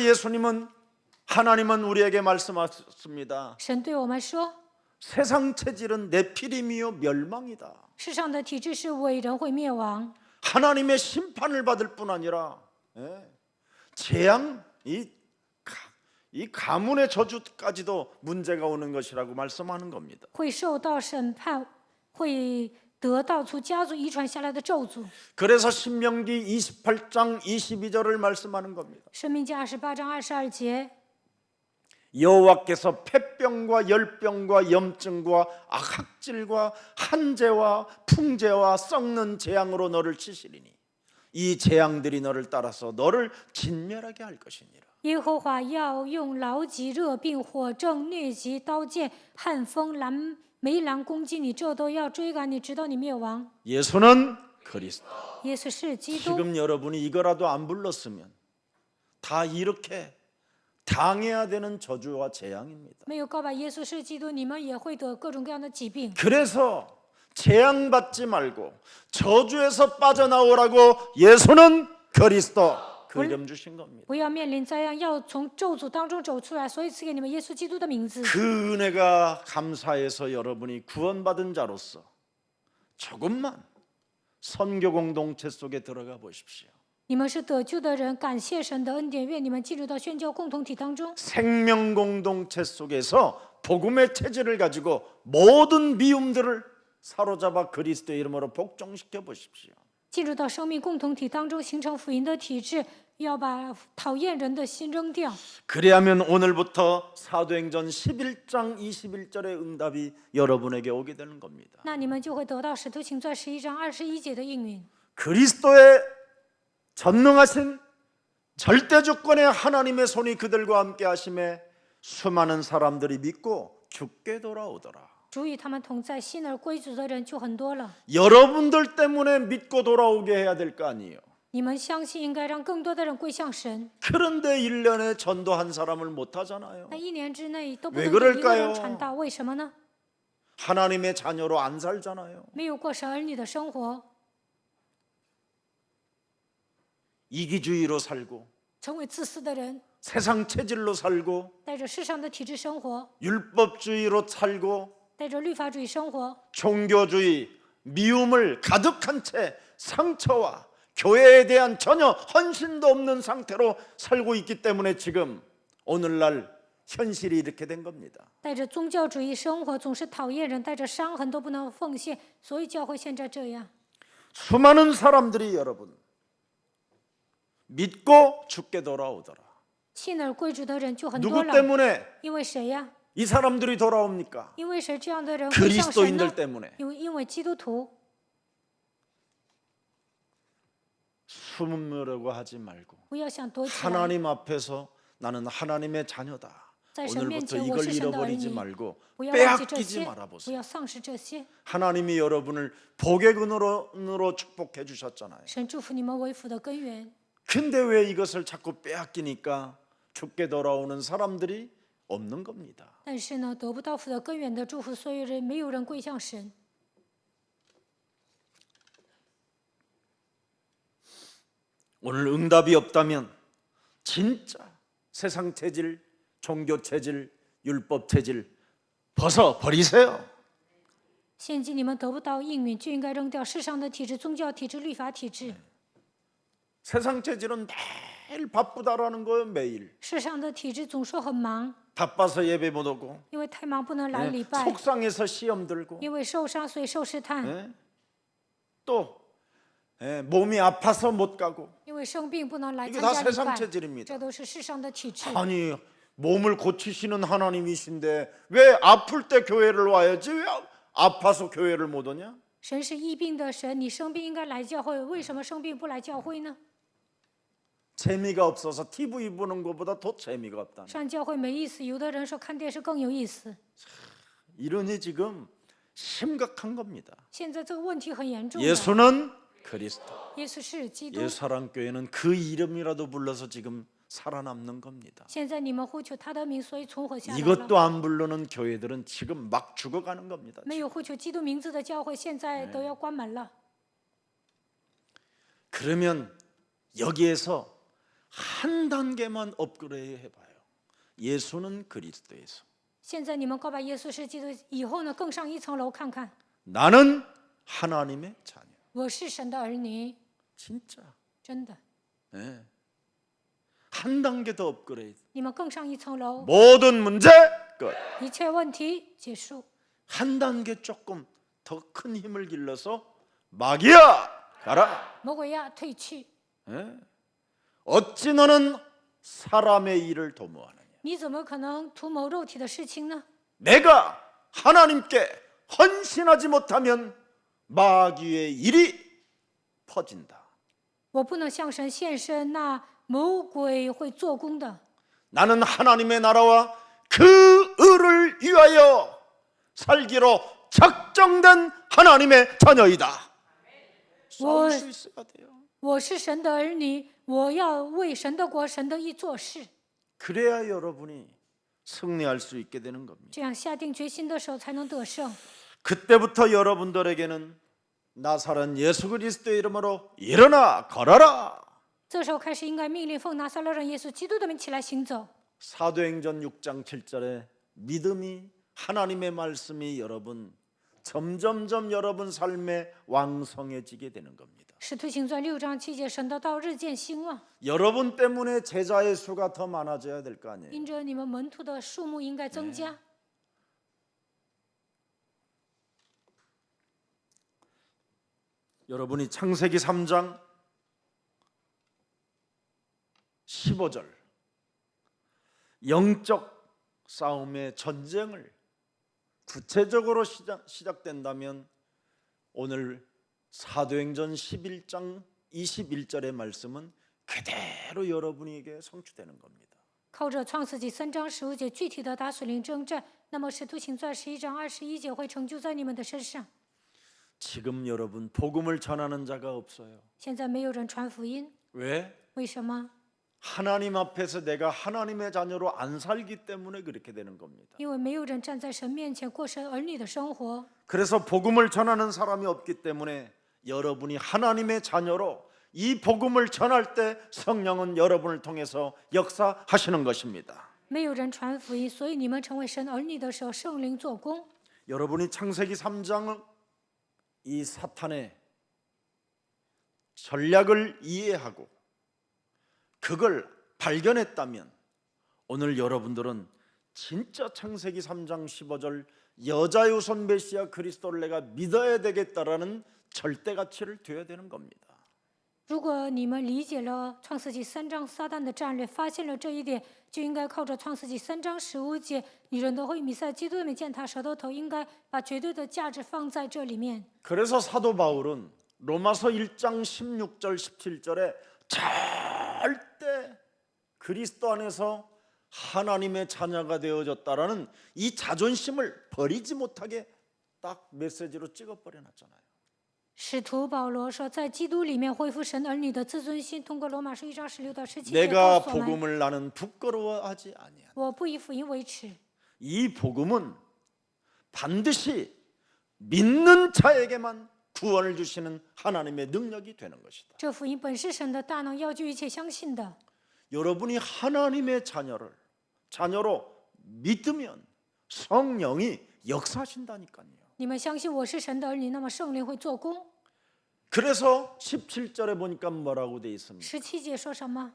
하나님은 우리에게 말씀하셨습니다. 神对我们说， 세상 체질은 네피림이요 멸망이다. 世上的体制是伟人会灭亡， 하나님의 심판을 받을 뿐 아니라 재앙, 이 가문의 저주까지도 문제가 오는 것이라고 말씀하는 겁니다. 会受到审判，会得到从家族遗传下来的咒诅。 그래서 신명기 28장 22절을 말씀하는 겁니다. 申命记28章22节， 여호와께서 폐병과 열병과 염증과 악학질과 한재와 풍재와 썩는 재앙으로 너를 치시리니 이 재앙들이 너를 따라서 너를 진멸하게 할 것이니라. 耶和华要用劳疾、热病、火症、疟疾、刀剑、旱风、梅狼攻击你，这都要追赶你，直到你灭亡。 예수는 그리스도. 耶稣是基督。 지금 여러분이 이거라도 안 불렀으면 다 이렇게 당해야 되는 저주와 재앙입니다. 没有告白耶稣是基督，你们也会得各种各样的疾病。 그래서 재앙 받지 말고 저주에서 빠져나오라고 예수는 그리스도 그 이름 주신 겁니다. 不要面临灾殃，要从咒诅当中走出来，所以赐给你们耶稣基督的名字。 그 은혜가 감사해서 여러분이 구원받은 자로서 조금만 선교 공동체 속에 들어가 보십시오. 你们是得救的人，感谢神的恩典，愿你们进入到宣教共同体当中。 생명 공동체 속에서 복음의 체질을 가지고 모든 미움들을 사로잡아 그리스도의 이름으로 복종시켜 보십시오. 进入到生命共同体当中，形成福音的体制，要把讨厌人的心扔掉。 그래야면 오늘부터 사도행전 11장 21절의 응답이 여러분에게 오게 되는 겁니다. 那你们就会得到使徒行传11章21节的应允。 그리스도의 전능하신 절대 주권의 하나님의 손이 그들과 함께 하심에 수많은 사람들이 믿고 죽게 돌아오더라. 主与他们同在，信而归主的人就很多了。 여러분들 때문에 믿고 돌아오게 해야 될 거 아니에요. 你们相信应该让更多的人归向神。 그런데 1년에 전도 한 사람을 못 하잖아요. 那1年之内都不 왜 能给一个 그럴까요 人传道，为什么呢？ 하나님의 자녀로 안 살잖아요. 没有过神儿女的生活， 이기주의로 살고 成为自私的人， 세상 체질로 살고 带着世上的体制生活， 율법주의로 살고 带着律法主义生活， 종교주의, 미움을 가득한 채 상처와 교회에 대한 전혀 헌신도 없는 상태로 살고 있기 때문에 지금 오늘날 현실이 이렇게 된 겁니다. 带着宗教主义生活，总是讨厌人，带着伤痕都不能奉献，所以教会现在这样。 수많은 사람들이 여러분 믿고 죽게 돌아오더라. 信而归主的人就很多 누구 了， 때문에 因为谁呀？ 이 사람들이 돌아옵니까? 因为谁这样的人会向神 그리스도인들 呢？ 때문에. 因为基督徒， 숨으려고 하지 말고 不要想躲起来， 하나님 앞에서 나는 하나님의 자녀다. 在神面 오늘부터 前，我 이걸 是神的儿 잃어버리지 女， 말고 不要忘记这 빼앗기지 些， 말아보세요. 不要丧失这些。 하나님이 여러분을 복의 근원으로 축복해 주셨잖아요. 神祝福你们为福的根源， 근데 왜 이것을 자꾸 빼앗기니까 죽게 돌아오는 사람들이 없는 겁니다. 但是呢，得不到福的根源的祝福，所有人没有人归向神。 오늘 응답이 없다면 진짜 세상 체질, 종교 체질, 율법 체질 벗어 버리세요. 现今你们得不到应允，就应该扔掉世上的体制、宗教体制、律法体制。 세상 체질은 매일 바쁘다라는 거예요. 매일 世上的体制总说很忙， 바빠서 예배 못 오고 因为太忙不能来礼拜， 속상해서 시험 들고 因为受伤所以受试探， 또 몸이 아파서 못 가고 因为生病不能来 이게 参 다 加礼 세상 拜， 체질입니다. 这都是世上的体制。 아니 몸을 고치시는 하나님이신데 왜 아플 때 교회를 와야지 왜 아파서 교회를 못 오냐? 神是医病的神，你生病应该来教会，为什么生病不来教会呢？ 재미가 없어서 TV 보는 것보다 더 재미가 없다. 上教会没意思，有的人说看电视更有意思。 이러니 지금 심각한 겁니다. 现在这个问题很严重的。 예수는 그리스도. 耶稣是基督。 예사랑교회는 그 이름이라도 불러서 지금 살아남는 겁니다. 现在你们呼求他的名，所以存活下来了。 이것도 안 부르는 교회들은 지금 막 죽어가는 겁니다. 没有呼求基督名字的教会，现在都要关门了。 그러면 여기에서 한 단계만 업그레이드 해봐요. 예수는 그리스도에서 现在你们告白耶稣是基督，以后呢更上一层楼看看。 나는 하나님의 자녀. 我是神的儿女， 진짜. 真的。 네. 한 단계 더 업그레이드. 你们更上一层楼， 모든 문제 끝. 一切问题结束。 한 단계 조금 더 큰 힘을 길러서 마귀야 가라. 魔鬼呀，退去！ 예? 어찌 너는 사람의 일을 도모하느냐? 你怎么可能图谋肉体的事情呢？ 내가 하나님께 헌신하지 못하면 마귀의 일이 퍼진다. 我不能向神献身，那魔鬼会做工的。 나는 하나님의 나라와 그 의를 위하여 살기로 작정된 하나님의 자녀이다. 싸울 수 있어야 돼요. 我是神的儿女，我要为神的国、神的义做事。 그래야 여러분이 승리할 수 있게 되는 겁니다. 这样下定决心的时候，才能得胜。 그때부터 여러분들에게는 나사렛 예수 그리스도의 이름으로 일어나 걸어라. 这时候开始，应该命令奉拿撒勒人耶稣基督的名起来行走。 사도행전 6장 7절에 믿음이 하나님의 말씀이 여러분 점점점 여러분 삶에 왕성해지게 되는 겁니다. 使徒行传6章7节，神的道日渐兴旺， 여러분 때문에 제자의 수가 더 많아져야 될 거 아니에요. 因着你们门徒的数目应该增加。 여러분이 창세기 3장 15절 영적 싸움의 전쟁을 구체적으로 시작된다면 오늘 사도행전 11장 21절의 말씀은 그대로 여러분에게 성취되는 겁니다. 靠着创世纪3章15节具体的打水灵征战，那么使徒行传11章21节会成就在你们的身上。 지금 여러분 복음을 전하는 자가 없어요. 现在没有人传福音， 왜? 为什么？ 하나님 앞에서 내가 하나님의 자녀로 안 살기 때문에 그렇게 되는 겁니다. 因为没有人站在神面前过神儿女的生活。 그래서 복음을 전하는 사람이 없기 때문에 여러분이 하나님의 자녀로 이 복음을 전할 때 성령은 여러분을 통해서 역사하시는 것입니다. 没有人传福音，所以你们成为神儿女的时候，圣灵做工。 여러분이 창세기 3장은 이 사탄의 전략을 이해하고 그걸 발견했다면 오늘 여러분들은 진짜 창세기 3장 15절 여자유손 메시아 그리스도를 내가 믿어야 되겠다라는 절대 가치를 둬야 되는 겁니다. 如果你们理解了创世纪3章撒旦的战略，发现了这一点，就应该靠着创世纪3章15节，女人都会以弥赛基督的名践踏舌头头，应该把绝对的价值放在这里面。 그래서 사도 바울은 로마서 1장 16절 17절에 절대 그리스도 안에서 하나님의 자녀가 되어졌다라는 이 자존심을 버리지 못하게 딱 메시지로 찍어버려 놨잖아요. 使徒保罗说，在基督里面恢复神儿女的自尊心，通过罗马书1章16到17节 내가 告诉我们， 복음을 나는 부끄러워하지 아니한. 我不以福音为耻。 이 복음은 반드시 믿는 자에게만 구원을 주시는 하나님의 능력이 되는 것이다. 这福音本是神的大能，要救一切相信的。 여러분이 하나님의 자녀로 믿으면 성령이 역사하신다니까요. 你们相信我是神的儿女，那么圣灵会做工。 그래서 17절에 보니까 뭐라고 돼 있습니까? 17节说什么？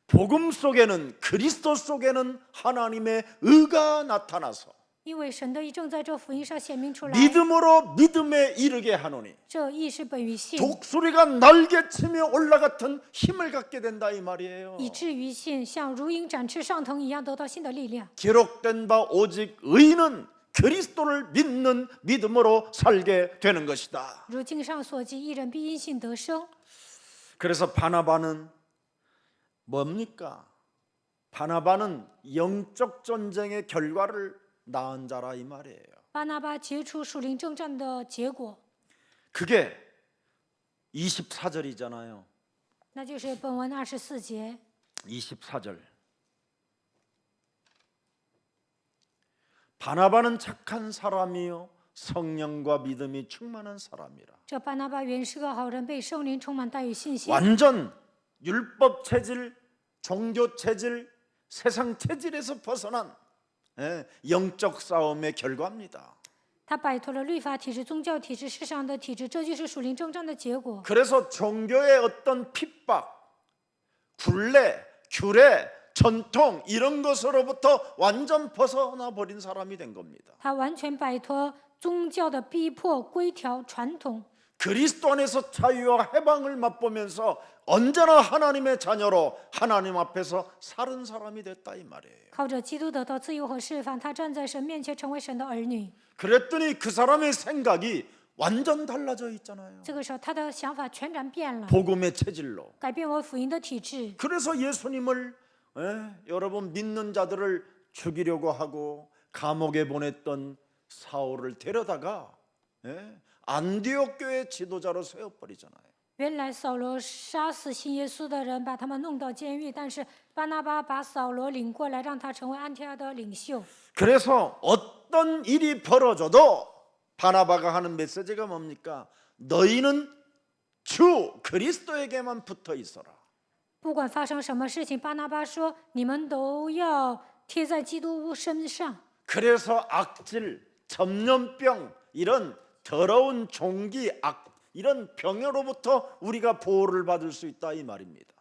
복음 속에는 그리스도 속에는 하나님의 의가 나타나서 因为神的义正在这福音上显明出来， 믿음으로 믿음에 이르게 하노니 这义是本于信， 독수리가 날개치며 올라갔던 힘을 갖게 된다 이 말이에요. 以至于信像如鹰展翅上腾一样，得到新的力量。 기록된 바 오직 의인은 그리스도를 믿는 믿음으로 살게 되는 것이다. 如经上所记，一人必因信得生。 그래서 바나바는 뭡니까? 바나바는 영적 전쟁의 결과를 낳은 자라 이 말이에요. 巴拿巴结出属灵征战的结果， 그게 24절이잖아요. 那就是本文24节。 24절. 바나바는 착한 사람이요 성령과 믿음이 충만한 사람이라. 这巴拿巴原是个好人，被圣灵充满，带有信心， 완전 율법 체질, 종교 체질, 세상 체질에서 벗어난 영적 싸움의 결과입니다. 他摆脱了律法体制、宗教体制、世上的体制，这就是属灵征战的结果。 그래서 종교의 어떤 핍박, 굴레, 규례, 전통 이런 것으로부터 완전 벗어나 버린 사람이 된 겁니다. 他完全摆脱宗教的逼迫、规条、传统， 그리스도 안에서 자유와 해방을 맛보면서 언제나 하나님의 자녀로 하나님 앞에서 사는 사람이 됐다 이 말이에요. 靠着基督得到自由和释放，他站在神面前，成为神的儿女。 그랬더니 그 사람의 생각이 완전 달라져 있잖아요. 这个时候，他的想法全然变了， 복음의 체질로. 改变为福音的体制。 그래서 예수님을 여러분 믿는 자들을 죽이려고 하고 감옥에 보냈던 사울을 데려다가 안디옥 교회 지도자로 세워버리잖아요. 原来扫罗杀死信耶稣的人，把他们弄到监狱，但是巴拿巴把扫罗领过来，让他成为安提阿的领袖。 그래서 어떤 일이 벌어져도 바나바가 하는 메시지가 뭡니까? 너희는 주 그리스도에게만 붙어 있어라. 不管发生什么事情，巴拿巴说：“你们都要贴在基督身上。” 그래서 악질, 전염병 이런 더러운 종기 이런 병으로부터 우리가 보호를 받을 수 있다 이 말입니다.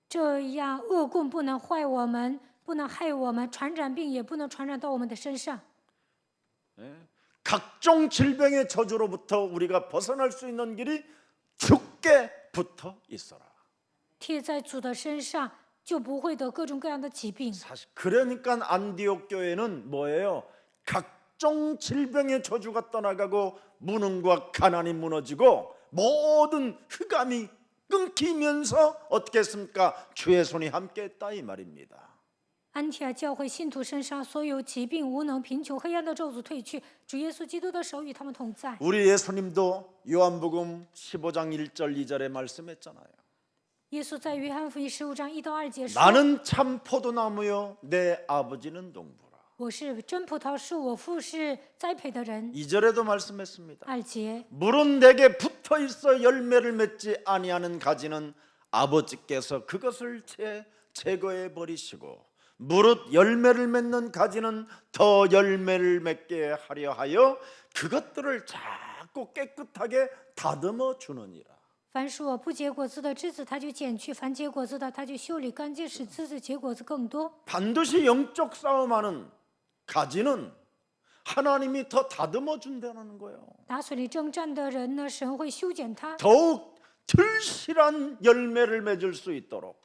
这样恶棍不能坏我们，不能害我们，传染病也不能传染到我们的身上。 각종 질병의 저주로부터 우리가 벗어날 수 있는 길이 주께 붙어 있어라. 贴在主的身上，就不会得各种各样的疾病。 사실 그러니까 안디옥 교회는 뭐예요? 각종 질병의 저주가 떠나가고 무능과 가난이 무너지고 모든 흑암이 끊기면서 어떻게 했습니까? 주의 손이 함께했다 이 말입니다. 安提阿教会信徒身上所有疾病、无能、贫穷、黑暗的咒诅退去，主耶稣基督的手与他们同在。 우리 예수님도 요한복음 15장 1절 2절에 말씀했잖아요. 耶稣在约翰福音15章1到2节说：“ 나는 참 포도나무요 내 아버지는 농부라. 我是真葡萄树，我父是栽培的人。 2절에도 말씀했습니다. 2节， 물은 내게 붙어 있어 열매를 맺지 아니하는 가지는 아버지께서 그것을 제거해 버리시고 무릇 열매를 맺는 가지는 더 열매를 맺게 하려 하여 그것들을 자꾸 깨끗하게 다듬어 주느니라. 凡属我不结果子的枝子，他就剪去；凡结果子的，他就修理干净，使枝子结果子更多。 반드시 영적 싸움하는 가지는 하나님이 더 다듬어 준다는 거예요. 打水里征战的人呢，神会修剪他， 더욱 튼실한 열매를 맺을 수 있도록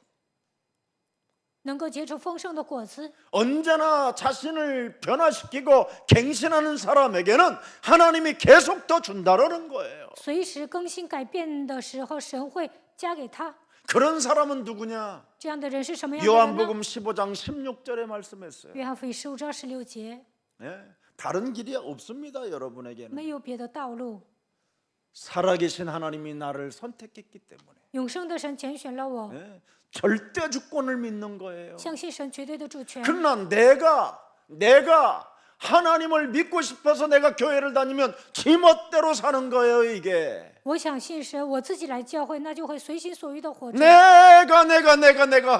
能够结出丰盛的果子。 언제나 자신을 변화시키고 갱신하는 사람에게는 하나님이 계속 더 준다라는 거예요. 随时更新改变的时候，神会加给他。 그런 사람은 누구냐? 这样的人是什么样的人呢？ 요한복음 15장 16절에 말씀했어요. 约翰福音15章16节， 예, 다른 길이 없습니다, 여러분에게는. 没有别的道路。 살아계신 하나님이 나를 선택했기 때문에. 永生的神拣选了我， 예, 절대 주권을 믿는 거예요. 相信神绝对的主权。 그러나 내가 하나님을 믿고 싶어서 내가 교회를 다니면 지멋대로 사는 거예요, 이게. 我想信神，我自己来教会，那就会随心所欲的活着。 내가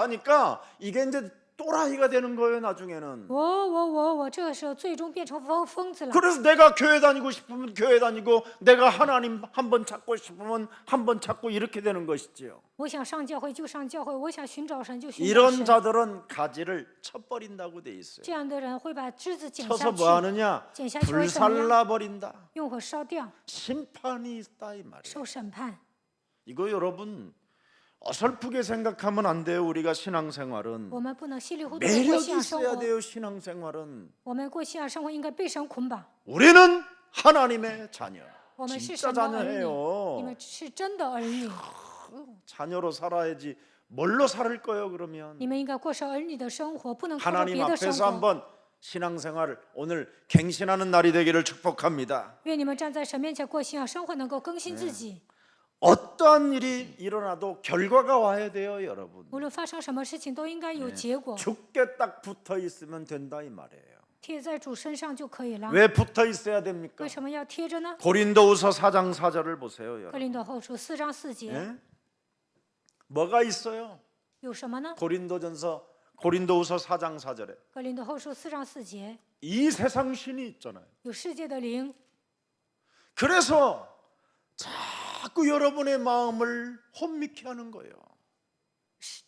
하니까 이게 이제 또라이가 되는 거예요, 나중에는. 我，这个时候最终变成疯子了。 그래서 내가 교회 다니고 싶으면 교회 다니고 내가 하나님 한번 찾고 싶으면 한번 찾고 이렇게 되는 것이지요. 我想上教会就上教会，我想寻找神就寻找 이런 神。 자들은 가지를 쳐버린다고 돼 있어요. 这样的人会把枝子剪 쳐서 下 뭐 去， 하느냐? 剪下去为什么呢？ 불살라버린다. 用火烧掉， 심판이 있다 이 말이에요. 受审判。 이거 여러분 어설프게 생각하면 안 돼요. 우리가 신앙생활은 我们不能稀里糊涂的过 매력이 信仰生 있어야 活。 돼요. 신앙생활은 我们过信仰生活应该被神捆绑。 우리는 하나님의 자녀. 我们是 진짜 神的儿女，你 자녀예요. 们是真的儿女， 자녀로 살아야지. 뭘로 살 거예요, 그러면? 你们应该过上儿女的生活，不能过着 하나님 别的生 앞에서 活。 한번 신앙생활을 오늘 갱신하는 날이 되기를 축복합니다. 愿你们站在神面前过信仰生活，能够更新自己。 어떠한 일이 일어나도 결과가 와야 돼요, 여러분. 无论发生什么事情，都应该有结果， 죽게 딱 붙어 있으면 된다 이 말이에요. 贴在主身上就可以了。 왜 붙어 있어야 됩니까? 为什么要贴着呢？ 고린도후서 4장 4절을 보세요, 格 여러분. 林多后书4章4节 예? 뭐가 있어요? 有什么呢？ 고린도후서 4장 4절에 格林多后书4章4节 이 세상 신이 있잖아요. 有世界的灵， 그래서 자꾸 여러분의 마음을 혼미케 하는 거예요.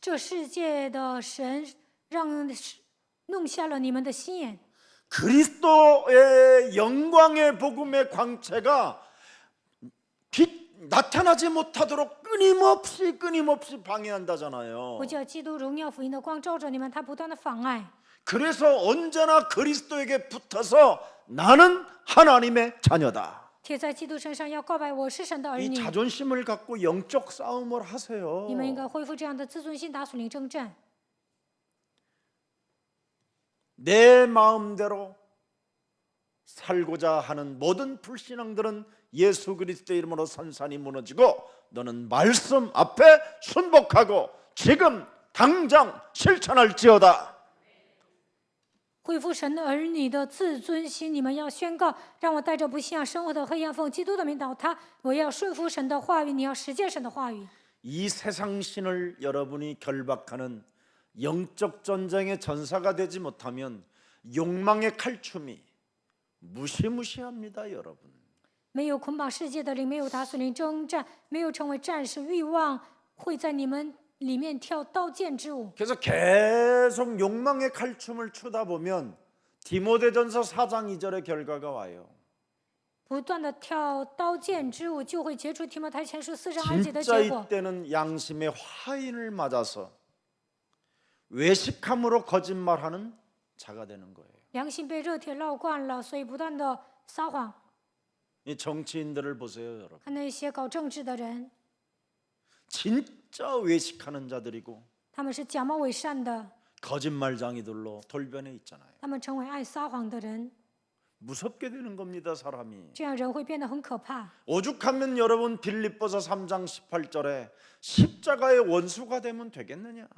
这世界的神让弄瞎了你们的心眼。 그리스도의 영광의 복음의 광채가 나타나지 못하도록 끊임없이 방해한다잖아요. 我叫基督荣耀福音的光照着你们，它不断的妨碍。 그래서 언제나 그리스도에게 붙어서 나는 하나님의 자녀다. 贴在基督身上，要告白我是神的儿 이 女。 자존심을 갖고 영적 싸움을 하세요. 你们应该恢复这样的自尊心，打属灵征战。 내 마음대로 살고자 하는 모든 불신앙들은 예수 그리스도의 이름으로 산산이 무너지고 너는 말씀 앞에 순복하고 지금 당장 실천할지어다. 恢复神的儿女的自尊心，你们要宣告：让我带着不信仰生活的黑暗奉基督的名祷他。我要顺服神的话语，你要实践神的话语。 이 세상 신을 여러분이 결박하는 영적 전쟁의 전사가 되지 못하면 욕망의 칼춤이 무시무시합니다, 여러분. 没有捆绑世界的灵，没有打属灵征战，没有成为战士，欲望会在你们里面跳刀剑之舞。 그래서 계속 욕망의 칼춤을 추다 보면 디모데전서 4장 2절의 결과가 와요. 不断的跳刀剑之舞，就会结出提摩太前书4章2节的 진짜 结果。 이때는 양심의 화인을 맞아서 외식함으로 거짓말하는 자가 되는 거예요. 良心被热铁烙惯了，所以不断的撒谎。 이 정치인들을 보세요, 여러분. 看那些搞政治的人， 진짜 외식하는 자들이고 他们是假冒伪善的， 거짓말장이들로 돌변해 있잖아요. 他们成为爱撒谎的人， 무섭게 되는 겁니다, 사람이. 这样人会变得很可怕。 오죽하면 여러분 빌립보서 3장 18절에 십자가의 원수가 되면 되겠느냐?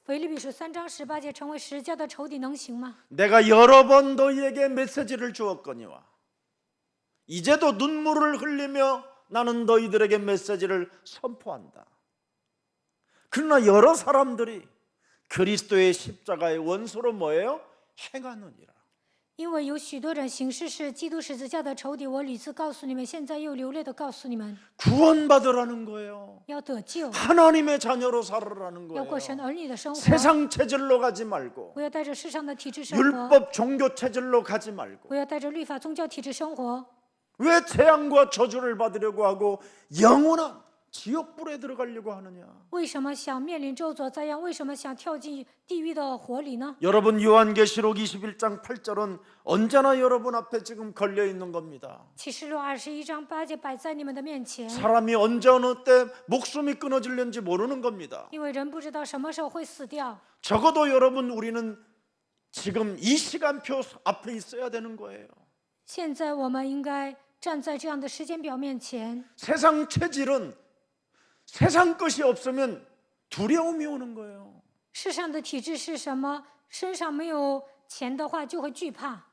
腓立比书3章18节，成为十架的仇敌能行吗？ 내가 여러 번 너희에게 메시지를 주었거니와 이제도 눈물을 흘리며 나는 너희들에게 메시지를 선포한다. 그러나 여러 사람들이 그리스도의 십자가의 원수로 뭐예요? 행하느니라. 因为有许多人行事是基督十字架的仇敌，我屡次告诉你们，现在又流泪的告诉你们， 구원받으라는 거예요. 要得救， 하나님의 자녀로 살으라는 要 거예요. 过神儿女的生活， 세상 체질로 가지 말고 不要带着世上的体制生活， 율법 종교 체질로 가지 말고 不要带着律法宗教体制生活。 왜 재앙과 저주를 받으려고 하고 영원한 지옥불에 들어가려고 하느냐? 为什么想面临咒诅灾殃？为什么想跳进地狱的火里呢？ 여러분 요한계시록 21장 8절은 언제나 여러분 앞에 지금 걸려 있는 겁니다. 启示录21章8节摆在你们的面前， 사람이 언제 어느 때 목숨이 끊어질는지 모르는 겁니다. 因为人不知道什么时候会死掉。 적어도 여러분 우리는 지금 이 시간표 앞에 있어야 되는 거예요. 现在我们应该站在这样的时间表面前。 세상 체질은 세상 것이 없으면 두려움이 오는 거예요. 世上的体质是什么？身上没有钱的话，就会惧怕。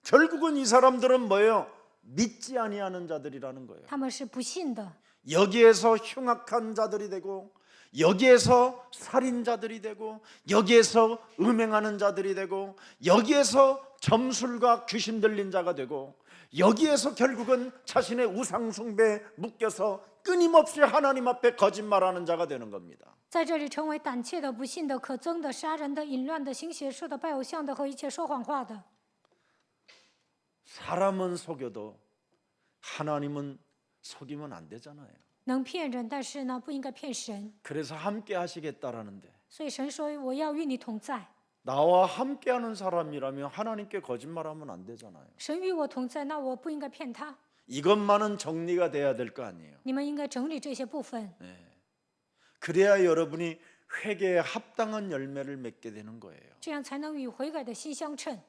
결국은 이 사람들은 뭐예요? 믿지 아니하는 자들이라는 거예요. 他们是不信的， 여기에서 흉악한 자들이 되고 여기에서 살인자들이 되고 여기에서 음행하는 자들이 되고 여기에서 점술과 귀신 들린 자가 되고 여기에서 결국은 자신의 우상 숭배에 묶여서 끊임없이 하나님 앞에 거짓말하는 자가 되는 겁니다. 在这里成为胆怯的、不信的、可憎的、杀人的、淫乱的、行邪术的、拜偶像的和一切说谎话的。 사람은 속여도 하나님은 속이면 안 되잖아요. 能骗人，但是呢，不应该骗神。 그래서 함께 하시겠다라는데 所以神说：“我要与你同在。 나와 함께하는 사람이라면 하나님께 거짓말하면 안 되잖아요. 神与我同在，那我不应该骗他。 이것만은 정리가 돼야 될 거 아니에요. 你们应该整理这些部分， 그래야 여러분이 회개에 합당한 열매를 맺게 되는 거예요. 这样才能与悔改的心相称。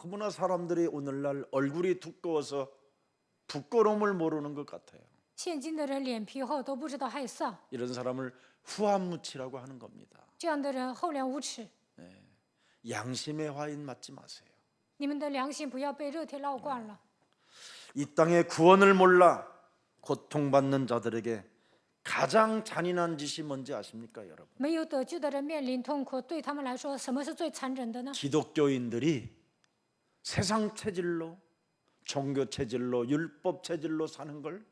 너무나 사람들이 오늘날 얼굴이 두꺼워서 부끄러움을 모르는 것 같아요. 现今的人脸皮厚，都不知道害臊。 이런 사람을 후한무치라고 하는 겁니다. 这样的人厚脸无耻。 양심의 화인 맞지 마세요. 你们的良心不要被热铁烙惯了。 이 땅의 구원을 몰라 고통받는 자들에게 가장 잔인한 짓이 뭔지 아십니까, 여러분? 没有得救的人面临痛苦，对他们来说，什么是最残忍的呢？ 기독교인들이 세상 체질로, 종교 체질로, 율법 체질로 사는 걸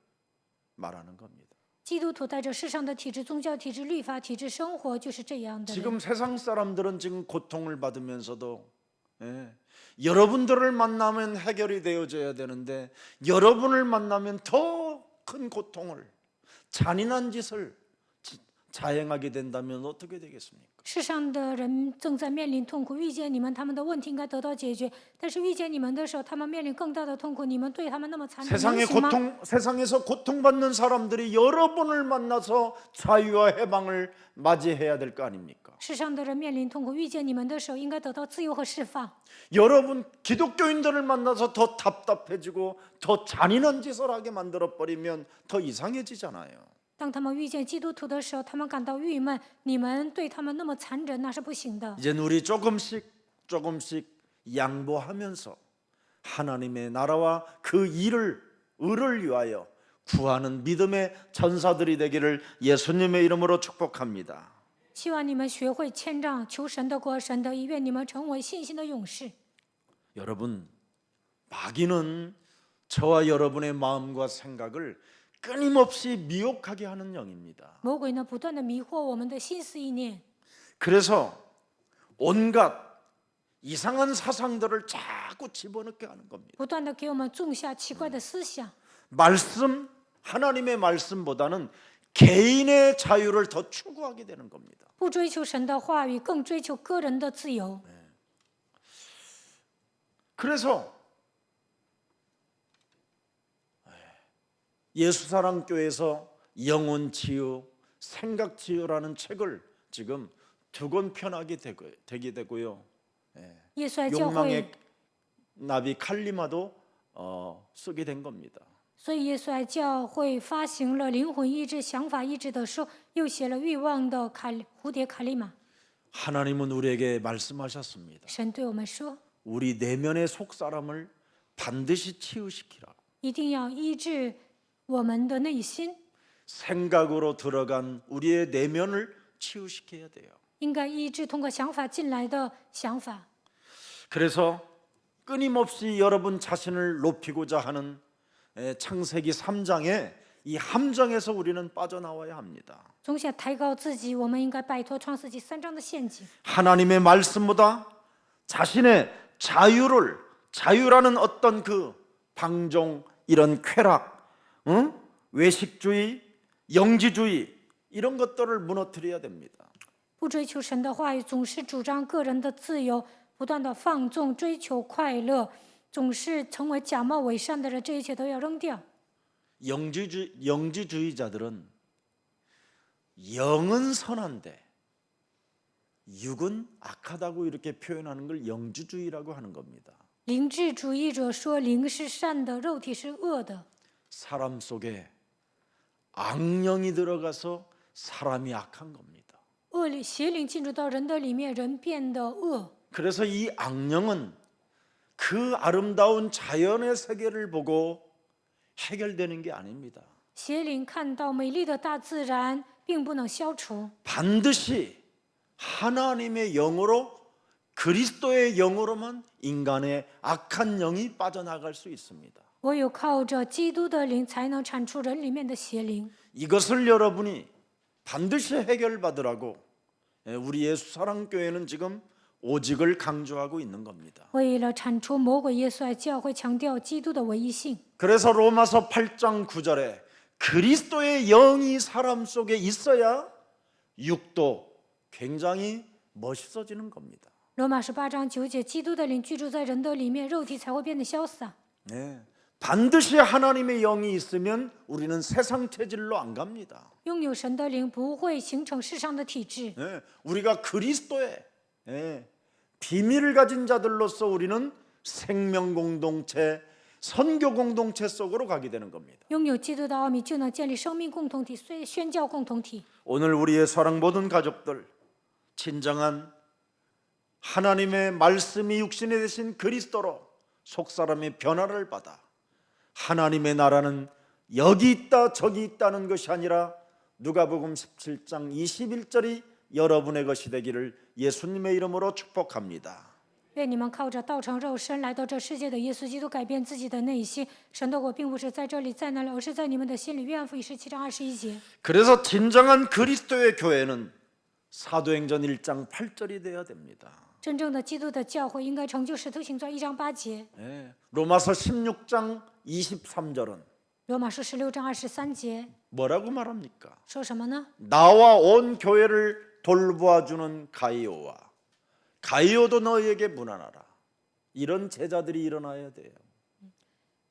말하는 겁니다. 基督徒带着世上的体制、宗教体制、律法体制生活，就是这样的人。 지금 세상 사람들은 지금 고통을 받으면서도 여러분들을 만나면 해결이 되어져야 되는데 여러분을 만나면 더 큰 고통을 잔인한 짓을 자행하게 된다면 어떻게 되겠습니까? 世上的人正在面临痛苦，遇见你们，他们的问题应该得到解决。但是遇见你们的时候，他们面临更大的痛苦，你们对他们那么残忍，能 세상의 行吗？ 세상에서 고통받는 사람들이 여러분을 만나서 자유와 해방을 맞이해야 될 거 아닙니까? 世上的人面临痛苦，遇见你们的时候，应该得到自由和释放。 여러분 기독교인들을 만나서 더 답답해지고 더 잔인한 짓을 하게 만들어 버리면 더 이상해지잖아요. 当他们遇见基督徒的时候，他们感到郁闷。你们对他们那么残忍，那是不行的。 이제 우리 조금씩 양보하면서 하나님의 나라와 그 의를 위하여 구하는 믿음의 전사들이 되기를 예수님의 이름으로 축복합니다. 希望你们学会谦让，求神的国、神的意，愿你们成为信心的勇士。 여러분, 마귀는 저와 여러분의 마음과 생각을 끊임없이 미혹하게 하는 영입니다. 魔鬼呢，不断的迷惑我们的心思意念， 그래서 온갖 이상한 사상들을 자꾸 집어넣게 하는 겁니다. 不断的给我们种下奇怪的思想。 하나님의 말씀보다는 개인의 자유를 더 추구하게 되는 겁니다. 不追求神的话语，更追求个人的自由。 그래서 예수사랑교회에서 영혼치유, 생각치유라는 책을 지금 2권 편하게 되게 되고요. 耶稣爱教会 욕망의 나비 칼리마도 쓰게 된 겁니다. 所以耶稣爱教会发行了灵魂医治、想法医治的书，又写了欲望的蝴蝶卡利玛。 하나님은 우리에게 말씀하셨습니다. 神对我们说， 우리 내면의 속사람을 반드시 치유시키라. 一定要医治我们的内心， 생각으로 들어간 우리의 내면을 치유시켜야 돼요. 应该医治通过想法进来的想法。 그래서 끊임없이 여러분 자신을 높이고자 하는 창세기 3장에 이 함정에서 우리는 빠져나와야 합니다. 总想抬高自己，我们应该摆脱创世纪3章的陷阱。 하나님의 말씀보다 자신의 자유라는 어떤 그 방종, 이런 쾌락, 외식주의, 영지주의 이런 것들을 무너뜨려야 됩니다. 不追求神的话语，总是主张个人的自由，不断的放纵，追求快乐，总是成为假冒伪善的人，这一切都要扔掉。 영지주의자들은 영은 선한데 육은 악하다고 이렇게 표현하는 걸 영지주의라고 하는 겁니다. 灵智主义者说，灵是善的，肉体是恶的。 사람 속에 악령이 들어가서 사람이 악한 겁니다. 邪灵进入到人的里面，人变得恶。 그래서 이 악령은 그 아름다운 자연의 세계를 보고 해결되는 게 아닙니다. 邪灵看到美丽的大自然，并不能消除， 반드시 하나님의 영으로 그리스도의 영으로만 인간의 악한 영이 빠져나갈 수 있습니다. 唯有靠着基督的灵，才能铲除人里面的邪灵。 이것을 여러분이 반드시 해결받으라고 우리 예수사랑교회는 지금 오직을 강조하고 있는 겁니다. 为了铲除魔鬼，耶稣爱教会强调基督的唯一性。 그래서 로마서 8장 9절에 그리스도의 영이 사람 속에 있어야 육도 굉장히 멋있어지는 겁니다. 罗马18章9节，基督的灵居住在人的里面，肉体才会变得潇洒。 네, 반드시 하나님의 영이 있으면 우리는 세상 체질로 안 갑니다. 拥有神的灵，不会形成世上的体质。 네, 우리가 그리스도의 비밀을 가진 자들로서 우리는 생명 공동체, 선교 공동체 속으로 가게 되는 겁니다. 拥有基督的奥秘，就能建立生命共同体、宣教共同体。 오늘 우리의 사랑 모든 가족들, 진정한 하나님의 말씀이 육신이 되신 그리스도로 속사람의 변화를 받아 하나님의 나라는 여기 있다 저기 있다는 것이 아니라 누가복음 17장 21절이 여러분의 것이 되기를 예수님의 이름으로 축복합니다. 愿你们靠着道成肉身来到这世界的耶稣基督改变自己的内心。神的国并不是在这里在那里，而是在你们的心里。约翰福音17章21节。 그래서 진정한 그리스도의 교회는 사도행전 1장 8절이 되어야 됩니다. 真正的基督的教会应该成就使徒行传1章8节。 로마서 16장 23절은 罗马书16章23节 뭐라고 말합니까? 说什么呢？ 나와 온 교회를 돌보아주는 가이오도 너희에게 문안하라. 이런 제자들이 일어나야 돼요.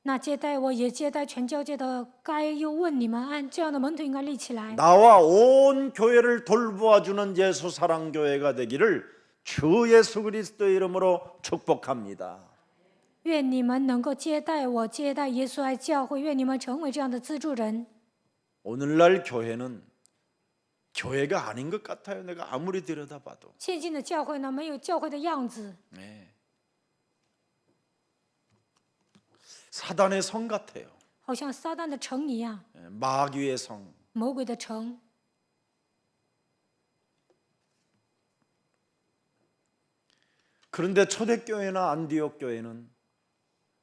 那接待我也接待全教界的该又问你们安，这样的门徒应该立起来。 나와 온 교회를 돌보아주는 예수 사랑교회가 되기를 주 예수 그리스도의 이름으로 축복합니다. 愿你们能够接待我，接待耶稣爱教会，愿你们成为这样的资助人。 오늘날 교회는 교회가 아닌 것 같아요. 내가 아무리 들여다봐도. 现今的教会呢，没有教会的样子， 사단의 성 같아요. 好像撒旦的城一样， 마귀의 성. 魔鬼的城。 그런데 초대교회나 안디옥 교회는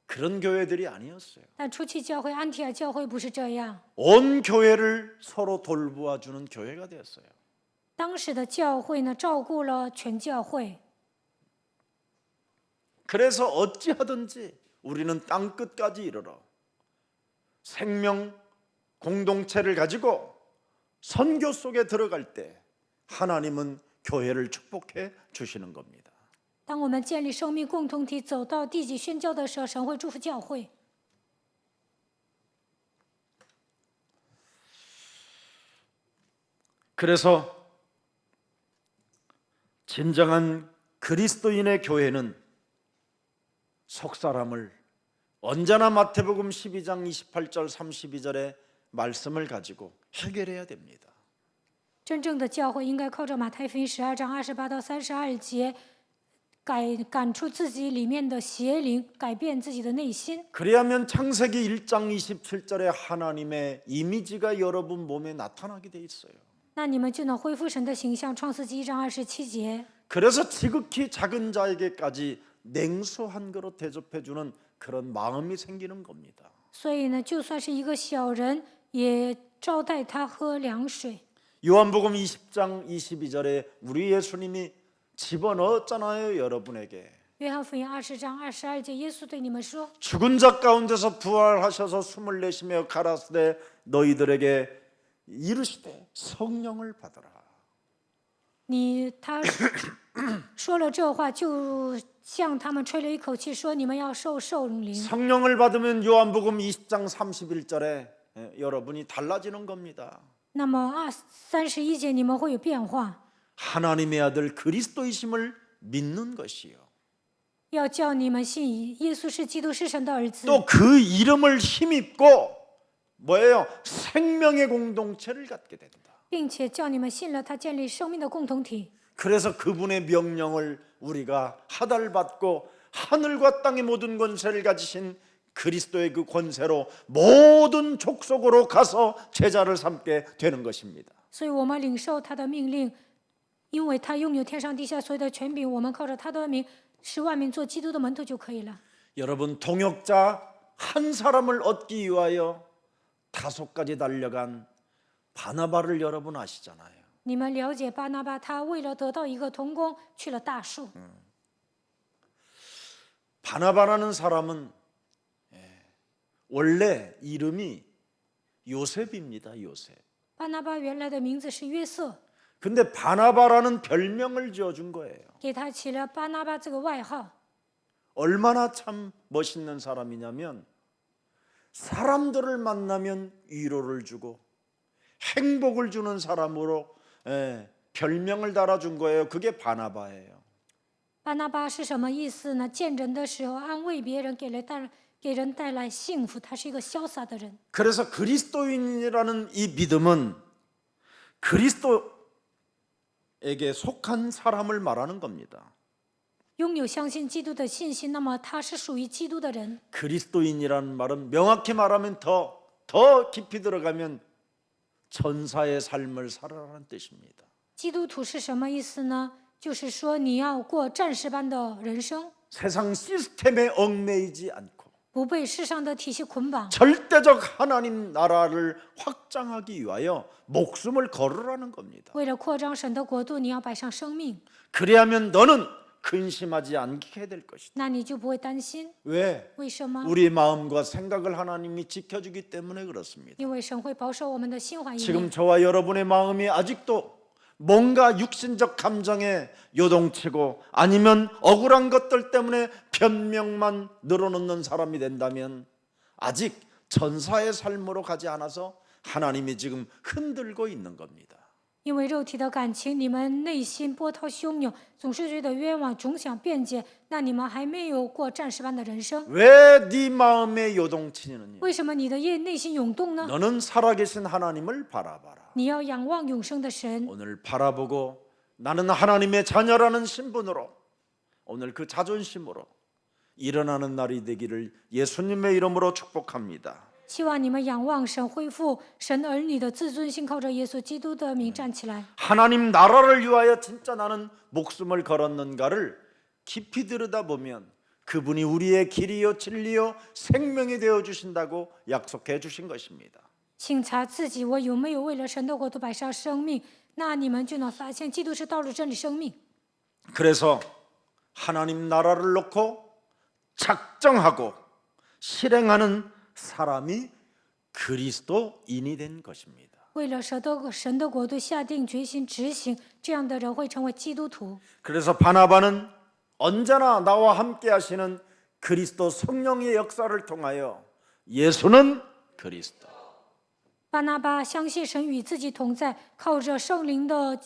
그런 교회들이 아니었어요. 但初期教会安提阿教会不是这样， 온 교회를 서로 돌보아주는 교회가 되었어요. 当时的教会呢，照顾了全教会。 그래서 어찌하든지 우리는 땅 끝까지 이르러 생명 공동체를 가지고 선교 속에 들어갈 때 하나님은 교회를 축복해 주시는 겁니다. 当我们建立生命共同体，走到地极宣教的时候，神会祝福教会。 그래서 진정한 그리스도인의 교회는 속사람을 언제나 마태복음 12장 28절 32절의 말씀을 가지고 해결해야 됩니다. 真正的教会应该靠着马太福音12章28到32节，赶出自己里面的邪灵，改变自己的内心。 그래야면 창세기 1장 27절에 하나님의 이미지가 여러분 몸에 나타나게 돼 있어요. 那你们就能恢复神的形象。创世纪1章27节。 그래서 지극히 작은 자에게까지 냉수한 그릇 대접해 주는 그런 마음이 생기는 겁니다. 所以呢，就算是一个小人，也招待他喝凉水。 요한복음 20장 22절에 우리 예수님이 집어넣었잖아요, 여러분에게. 约翰福音20章22节，耶稣对你们说 죽은 자 가운데서 부활하셔서 숨을 내쉬며 가라사대 너희들에게 이르시되 성령을 받으라. 他说了这话，就向他们吹了一口气，说：“你们要受圣灵。 성령을 받으면 요한복음 20장 31절에 여러분이 달라지는 겁니다. 那么31节你们会有变化， 하나님의 아들 그리스도이심을 믿는 것이요. 要叫你们信耶稣是基督，是神的儿子， 또 그 이름을 힘입고 뭐예요? 생명의 공동체를 갖게 된다. 并且叫你们信了他，建立生命的共同体。 그래서 그분의 명령을 우리가 하달받고 하늘과 땅의 모든 권세를 가지신 그리스도의 그 권세로 모든 족속으로 가서 제자를 삼게 되는 것입니다. 所以我们领受他的命令，因为他拥有天上地下所有的权柄，我们靠着他的名，使万民做基督的门徒就可以了。 여러분, 동역자 한 사람을 얻기 위하여 5가지 달려간 바나바를 여러분 아시잖아요. 你们了解巴拿巴，他为了得到一个同工，去了大树。 바나바라는 사람은 원래 이름이 요셉입니다. 요셉. 巴拿巴原来的名字是约瑟， 근데 바나바라는 별명을 지어준 거예요. 给他起了巴拿巴这个外号。 얼마나 참 멋있는 사람이냐면 사람들을 만나면 위로를 주고 행복을 주는 사람으로 별명을 달아준 거예요. 그게 바나바예요. 巴拿巴是什么意思呢？见人的时候安慰别人，给人带来幸福。他是一个潇洒的人。 그래서 그리스도인이라는 이 믿음은 그리스도에게 속한 사람을 말하는 겁니다. 拥有相信基督的信心，那么他是属于基督的人。 그리스도인이라는 말은 명확히 말하면 더 깊이 들어가면 천사의 삶을 살아라는 뜻입니다. 基督徒是什么意思呢？就是说你要过战士般的人生， 세상 시스템에 얽매이지 않고 不被世上的体系捆绑， 절대적 하나님 나라를 확장하기 위하여 목숨을 걸으라는 겁니다. 为了扩张神的国度，你要摆上生命， 그래야면 너는 근심하지 않게 될 것이다. 那你就不会担心。 왜? 为什么？ 우리 마음과 생각을 하나님이 지켜주기 때문에 그렇습니다. 因为神会保守我们的心怀意 지금 念。 저와 여러분의 마음이 아직도 뭔가 육신적 감정에 요동치고 아니면 억울한 것들 때문에 변명만 늘어놓는 사람이 된다면 아직 전사의 삶으로 가지 않아서 하나님이 지금 흔들고 있는 겁니다. 因为肉体的感情，你们内心波涛汹涌，总是觉得冤枉，总想辩解，那你们还没有过战士般的人生。 왜 네 마음에 요동치느냐? 为什么你的内心涌动呢？ 너는 살아계신 하나님을 바라봐라. 你要仰望永生的神。 오늘 바라보고 나는 하나님의 자녀라는 신분으로 오늘 그 자존심으로 일어나는 날이 되기를 예수님의 이름으로 축복합니다. 希望你们仰望神，恢复神儿女的自尊心，靠着耶稣基督的名站起来。 하나님 나라를 위하여 진짜 나는 목숨을 걸었는가를 깊이 들여다보면 그분이 우리의 길이요 진리요 생명이 되어 주신다고 약속해 주신 것입니다. 请查自己，我有没有为了神的国度摆上生命？那你们就能发现，基督是道路、真理、生命。 그래서 하나님 나라를 놓고 작정하고 실행하는 사람이 그리스도인이 된 것입니다. 为了神的国度下定决心执行，这样的人会成为基督徒。 그래서 바나바는 언제나 나와 함께 하시는 그리스도 성령의 역사를 통하여 예수는 그리스도 巴拿巴相信神与自己同在，靠着圣灵的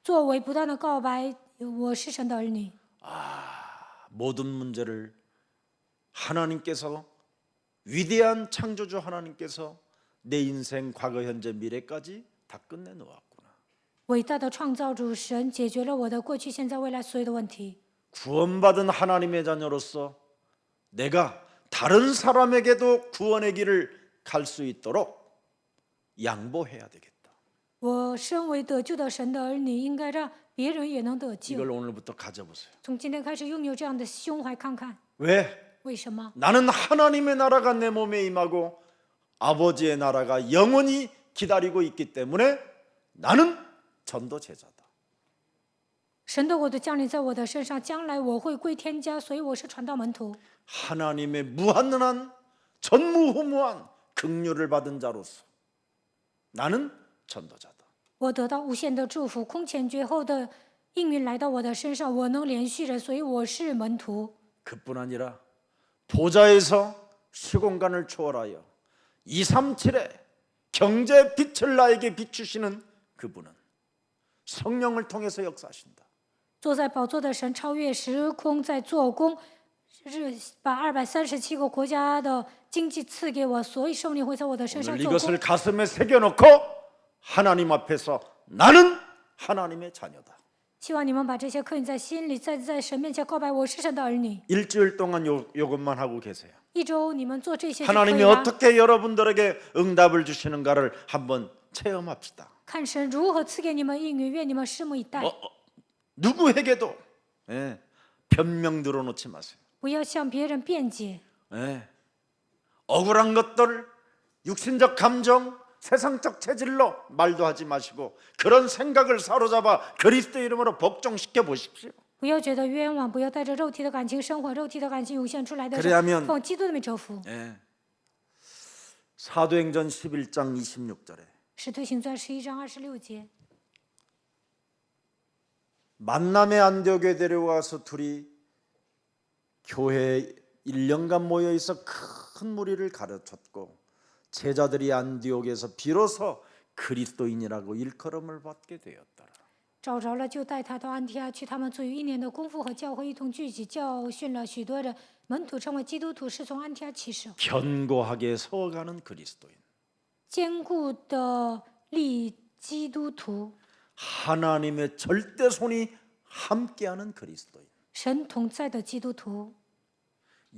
作为，不断的告白：“我是神的儿女。” 모든 문제를 하나님께서 위대한 창조주 하나님께서 내 인생 과거 현재 미래까지 다 끝내 놓았구나. 伟大的创造主神解决了我的过去、现在、未来所有的问题。 구원받은 하나님의 자녀로서 내가 다른 사람에게도 구원의 길을 갈 수 있도록 양보해야 되겠다. 我身为得救的神的儿女，应该让别人也能得救。 이걸 오늘부터 가져보세요. 从今天开始，拥有这样的胸怀，看看 왜? 为什么？ 나는 하나님의 나라가 내 몸에 임하고 아버지의 나라가 영원히 기다리고 있기 때문에 나는 전도 제자다. 神的国度降临在我的身上，将来我会归天家，所以我是传道门徒。 하나님의 무한한 전무후무한 긍휼을 받은 자로서 나는 전도자다. 我得到无限的祝福，空前绝后的应允来到我的身上，我能连续着，所以我是门徒。 그뿐 아니라 보좌에서 시공간을 초월하여 237의 경제 빛을 나에게 비추시는 그분은 성령을 통해서 역사하신다. 坐在宝座的神超越时空，在做工，把237个国家的经济赐给我，所以圣灵会在我的身上 오늘 做 이것을 工。 가슴에 새겨놓고 하나님 앞에서 나는 하나님의 자녀다. 希望你们把这些刻印在心里，在神面前告白，我是神的儿女。 일주일 동안 요것만 하고 계세요. 一周你们做这些就可以 하나님이 了。 어떻게 여러분들에게 응답을 주시는가를 한번 체험합시다. 看神如何赐给你们应允，愿你们拭目以待。 누구에게도 변명 들어놓지 마세요. 不要向别人辩解， 억울한 것들, 육신적 감정, 세상적 체질로 말도 하지 마시고 그런 생각을 사로잡아 그리스도 이름으로 복종시켜 보십시오. 不要觉得冤枉，不要带着肉体的感情生活，肉体的感情涌现出来的 그래야면 奉基督的名折服。 사도행전 11장 26절에 使徒行传11章26节， 만남의 안디옥에 데려와서 둘이 교회에 1년간 모여 있어 큰 무리를 가르쳤고 제자들이 안디옥에서 비로소 그리스도인이라고 일컬음을 받게 되었더라. 找着了就带他到安提阿去，他们足有1年的功夫和教会一同聚集，教训了许多人，门徒成为基督徒，是从安提阿起手。 견고하게 서가는 그리스도인. 坚固的立基督徒， 하나님의 절대 손이 함께하는 그리스도인. 神同在的基督徒，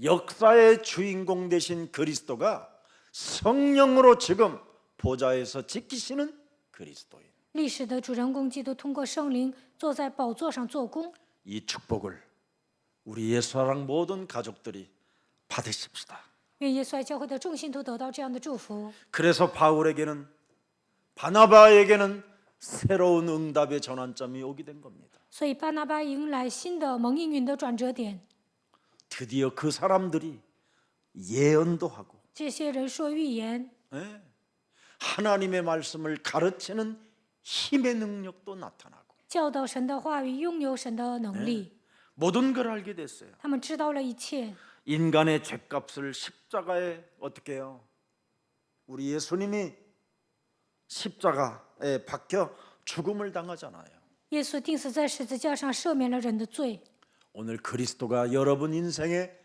역사의 주인공 되신 그리스도가 성령으로 지금 보좌에서 지키시는 그리스도인. 历史的主人公基督通过圣灵坐在宝座上做工。 이 축복을 우리 예수사랑 모든 가족들이 받으십시다. 愿耶稣爱教会的众信徒得到这样的祝福。 그래서 바울에게는 바나바에게는 새로운 응답의 전환점이 오게 된 겁니다. 所以巴拿巴迎来新的蒙应允的转折点。 드디어 그 사람들이 예언도 하고 这些人说预言， 하나님의 말씀을 가르치는 힘의 능력도 나타나고 教导神的话语，拥有神的能力。 모든 걸 알게 됐어요. 他们知道了一切， 인간의 죄값을 십자가에 어떻게 해요? 우리 예수님이 십자가에 박혀 죽음을 당하잖아요. 耶稣钉死在十字架上，赦免了人的罪。 오늘 그리스도가 여러분 인생의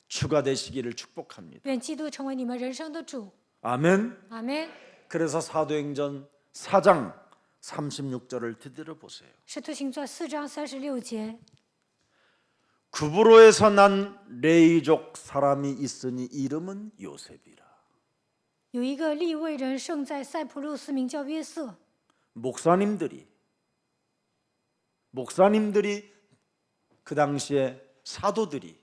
주가 되시기를 축복합니다. 愿基督成为你们人生的主。 아멘. 阿门。 그래서 사도행전 4장 36절을 되돌아 보세요. 使徒行传4章36节， 구브로에서 난 레이족 사람이 있으니 이름은 요셉이라. 有一个利未人生在塞浦路斯，名叫约瑟。 목사님들이 그 당시에 사도들이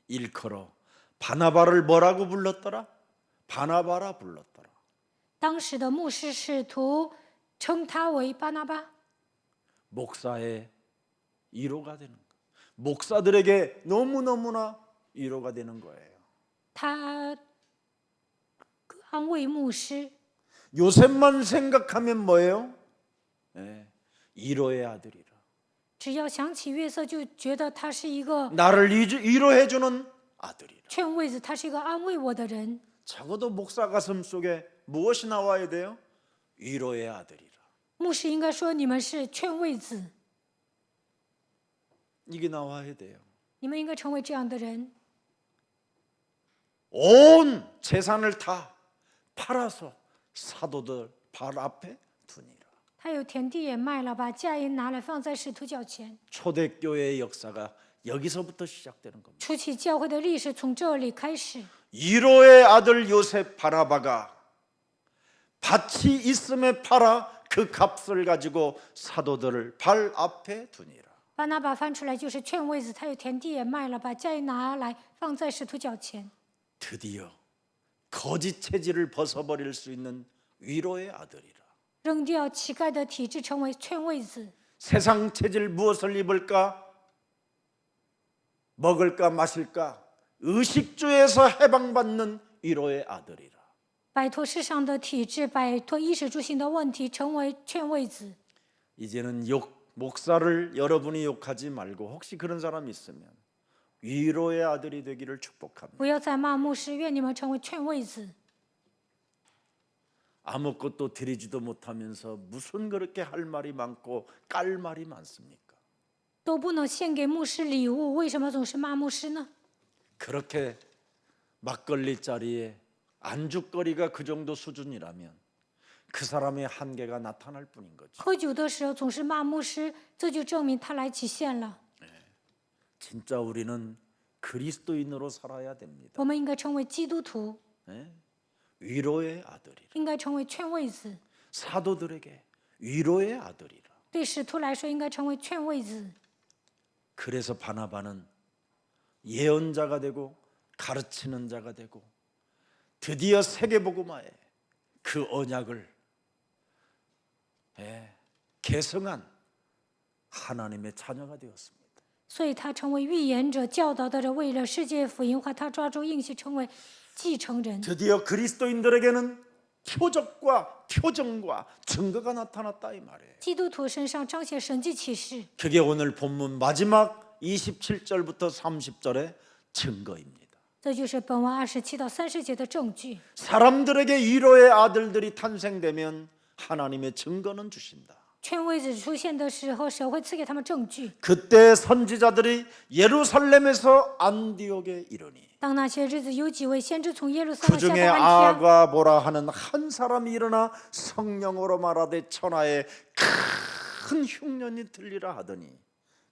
일컬어 바나바를 뭐라고 불렀더라? 바나바라 불렀더라. 当时的牧师使徒称他为巴拿巴， 목사의 위로가 되는 거. 목사들에게 너무너무나 위로가 되는 거예요. 他安慰牧师。 요셉만 생각하면 뭐예요? 위로의 아들이라. 只要想起约瑟，就觉得他是一个 나를 위로해 주는 아들이라. 劝慰子，他是一个安慰我的人。 적어도 목사 가슴 속에 무엇이 나와야 돼요? 위로의 아들이라. 牧师应该说你们是劝慰子， 이게 나와야 돼요. 你们应该成为这样的人。 온 재산을 다 팔아서 사도들 발 앞에 두니라. 他有田地也卖了，把价银拿来放在使徒脚前。 초대교회의 역사가 여기서부터 시작되는 겁니다. 初期教会的历史从这里开始。 위로의 아들 요셉 바나바가 밭이 있음에 팔아 그 값을 가지고 사도들을 발 앞에 두니라. 巴拿巴翻出来就是劝慰子，他有田地也卖了，把价银拿来放在使徒脚前。 드디어 거짓 체질을 벗어버릴 수 있는 위로의 아들이라. 扔掉乞丐的体质，成为劝慰子。 세상 체질 무엇을 입을까? 먹을까 마실까? 의식주에서 해방받는 위로의 아들이라. 摆脱世上的体质，摆脱衣食住行的问题，成为劝慰子。 이제는 목사를 여러분이 욕하지 말고 혹시 그런 사람 있으면 위로의 아들이 되기를 축복합니다. 不要再骂牧师，愿你们成为劝慰子。 아무것도 드리지도 못하면서 무슨 그렇게 할 말이 많고 깔 말이 많습니까? 都不能献给牧师礼物，为什么总是骂牧师呢？ 그렇게 막걸리 자리에 안주거리가 그 정도 수준이라면 그 사람의 한계가 나타날 뿐인 거죠. 喝酒的时候总是骂牧师，这就证明他来极限了。 진짜 우리는 그리스도인으로 살아야 됩니다. 我们应该成为基督徒， 위로의 아들이라. 应该成为劝慰子。 사도들에게 위로의 아들이라. 对使徒来说，应该成为劝慰子。 그래서 바나바는 예언자가 되고 가르치는 자가 되고 드디어 세계복음화에 그 언약을 계승한 하나님의 자녀가 되었습니다. 所以他成为预言者、教导的人，为了世界福音化，他抓住应许，成为继承人。 드디어 그리스도인들에게는 표적과 표정과 증거가 나타났다 이 말이에요. 基督徒身上彰显神迹启示， 그게 오늘 본문 마지막 27절부터 30절의 증거입니다. 这就是本文27到30节的证据。 사람들에게 위로의 아들들이 탄생되면 하나님의 증거는 주신다. 劝慰子出现的时候，神会赐给他们证据。 그때 선지자들이 예루살렘에서 안디옥에 이르니 当那些日子，有几位先知从耶路撒冷下 그중에 到安提阿， 아가보라 하는 한 사람이 일어나 성령으로 말하되 천하에 큰 흉년이 들리라 하더니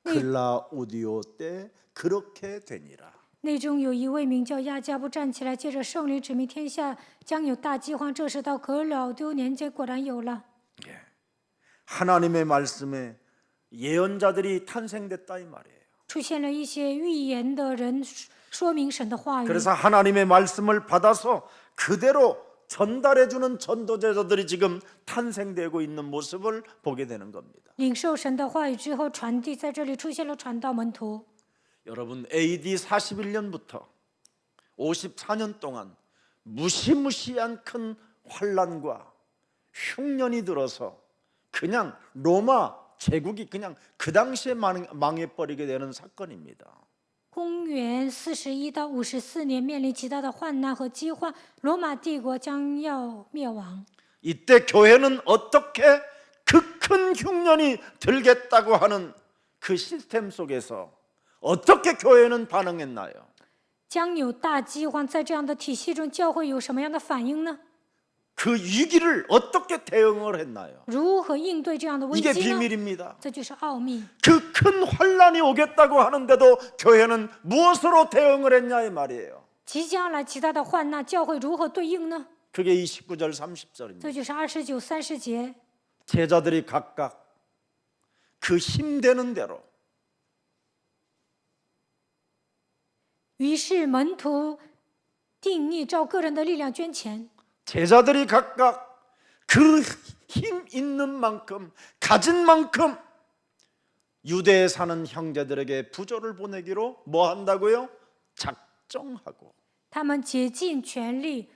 글라우디오 때 그렇게 되니라. 内中有一位名叫亚加布站起来，借着圣灵指明天下将有大饥荒。这时到可老丢年间，果然有了。 하나님의 말씀에 예언자들이 탄생됐다 이 말이에요. 出现了一些预言的人，说明神的话语。 그래서 하나님의 말씀을 받아서 그대로 전달해 주는 전도자들이 지금 탄생되고 있는 모습을 보게 되는 겁니다. 领受神的话语之后，传递，在这里出现了传道门徒。 여러분 AD 41년부터 54년 동안 무시무시한 큰 환란과 흉년이 들어서 그냥 로마 제국이 그냥 그 당시에 망해버리게 되는 사건입니다. 公元41到54年，面临极大的患难和饥荒，罗马帝国将要灭亡。 이때 교회는 어떻게 그 큰 흉년이 들겠다고 하는 그 시스템 속에서 어떻게 교회는 반응했나요? 将有大饥荒，在这样的体系中，教会有什么样的反应呢？ 그 위기를 어떻게 대응을 했나요? 如何应对这样的危 이게 机呢？ 비밀입니다. 这就是奥秘。 그 큰 환란이 오겠다고 하는데도 교회는 무엇으로 대응을 했냐 이 말이에요. 即将来极大的患难，教会如何对应呢？ 그게 29절 30절입니다. 这就是29、30节。 제자들이 각각 그 힘되는 대로 于是门徒定义照个人的力量捐钱， 제자들이 각각 그 힘 있는 만큼 가진 만큼 유대에 사는 형제들에게 부조를 보내기로 뭐 한다고요? 작정하고 他们竭尽全力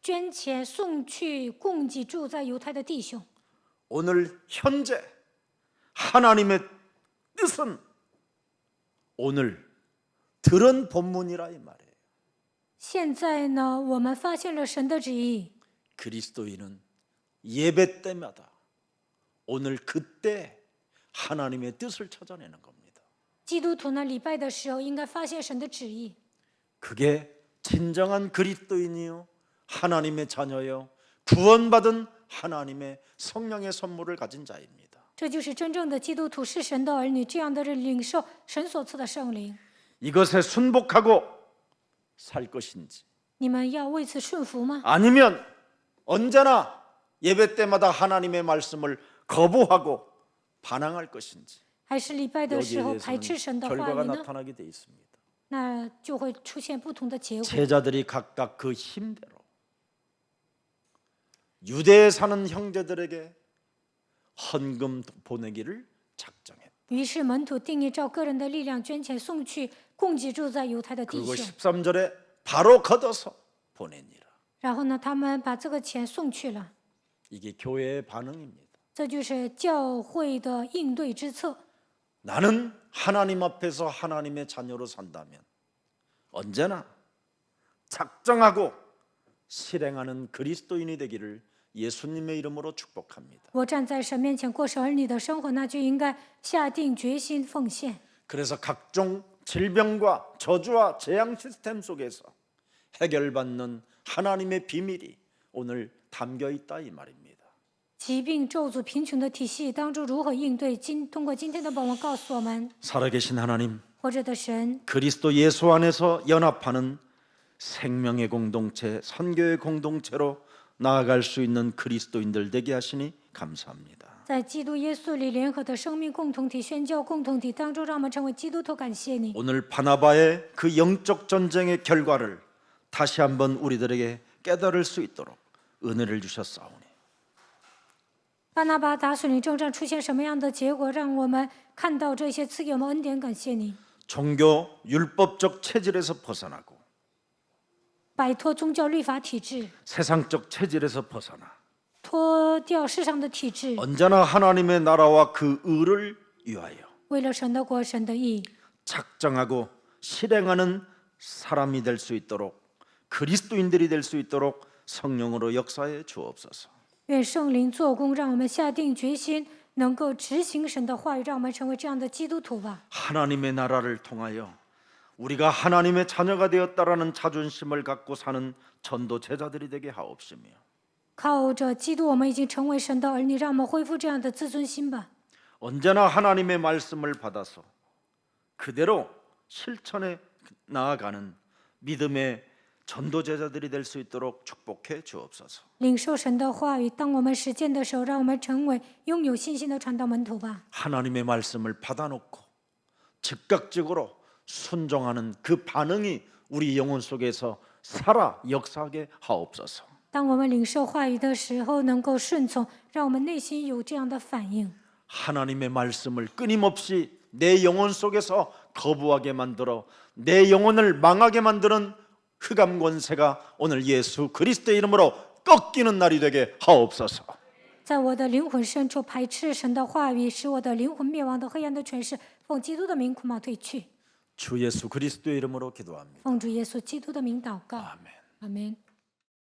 捐钱送去供给住在犹太的弟兄。 오늘 현재 하나님의 뜻은 오늘 들은 본문이라 이 말이에요. 现在呢，我们发现了神的旨意。 그리스도인은 예배 때마다 오늘 그때 하나님의 뜻을 찾아내는 겁니다. 基督徒呢，礼拜的时候应该发现神的旨意。 그게 진정한 그리스도인이요 하나님의 자녀요 구원받은 하나님의 성령의 선물을 가진 자입니다. 这就是真正的基督徒，是神的儿女，这样的人领受神所赐的圣灵。 이것에 순복하고 살 것인지 你们要为此顺服吗？ 아니면 언제나 예배 때마다 하나님의 말씀을 거부하고 반항할 것인지 还是礼拜的时 여기에 候排斥 대해서는 神的话 결과가 语呢？ 나타나게 돼 있습니다. 那就会出现不同的结果。 제자들이 각각 그 힘대로 유대에 사는 형제들에게 헌금 보내기를 작정했다. 于是门徒定义照个人的力量捐钱送去，供给住在犹太的弟 그리고 兄。 13절에 바로 걷어서 보내니라. 然后呢，他们把这个钱送去了。 이게 교회의 반응입니다. 这就是教会的应对之策。 나는 하나님 앞에서 하나님의 자녀로 산다면 언제나 작정하고 실행하는 그리스도인이 되기를 예수님의 이름으로 축복합니다. 我站在神面前过神儿女的生活，那就应该下定决心奉献。 그래서 각종 질병과 저주와 재앙 시스템 속에서 해결받는 하나님의 비밀이 오늘 담겨 있다 이 말입니다. 疾病、咒诅、贫穷的体系当中如何应对？通过今天的本文告诉我们， 살아계신 하나님, 活着的神， 그리스도 예수 안에서 연합하는 생명의 공동체, 선교의 공동체로 나아갈 수 있는 그리스도인들 되게 하시니 감사합니다. 在基督耶稣里联合的生命共同体、宣教共同体当中，让我们成为基督徒。感谢你。 오늘 바나바의 그 영적 전쟁의 결과를 다시 한번 우리들에게 깨달을 수 있도록 은혜를 주셨사오니 巴拿巴打水灵征战出现什么样的结果，让我们看到这些赐给我们恩典。感谢你， 종교 율법적 체질에서 벗어나고 摆脱宗教律法体制， 세상적 체질에서 벗어나 脱掉世上的体制， 언제나 하나님의 나라와 그 의를 위하여 为了神的国、神的义， 작정하고 실행하는 사람이 될 수 있도록 그리스도인들이 될 수 있도록 성령으로 역사해 주옵소서. 愿圣灵做工，让我们下定决心，能够执行神的话语，让我们成为这样的基督徒吧。 하나님의 나라를 통하여 우리가 하나님의 자녀가 되었다라는 자존심을 갖고 사는 전도 제자들이 되게 하옵시며 靠着基督，我们已经成为神的儿女，让我们恢复这样的自尊心吧。 언제나 하나님의 말씀을 받아서 그대로 실천해 나아가는 믿음의 전도 제자들이 될 수 있도록 축복해 주옵소서. 领受神的话语，当我们实践的时候，让我们成为拥有信心的传道门徒吧。 하나님의 말씀을 받아놓고 즉각적으로 순종하는 그 반응이 우리 영혼 속에서 살아 역사하게 하옵소서. 当我们领受话语的时候，能够顺从，让我们内心有这样的反应。 하나님의 말씀을 끊임없이 내 영혼 속에서 거부하게 만들어 내 영혼을 망하게 만드는 흑암 권세가 오늘 예수 그리스도의 이름으로 꺾이는 날이 되게 하옵소서. 在我的灵魂深处排斥神的话语，使我的灵魂灭亡的黑暗的权势，奉基督的名苦冒退去。 주 예수 그리스도의 이름으로 기도합니다. 奉主耶稣基督的名祷告， 아멘. 阿门。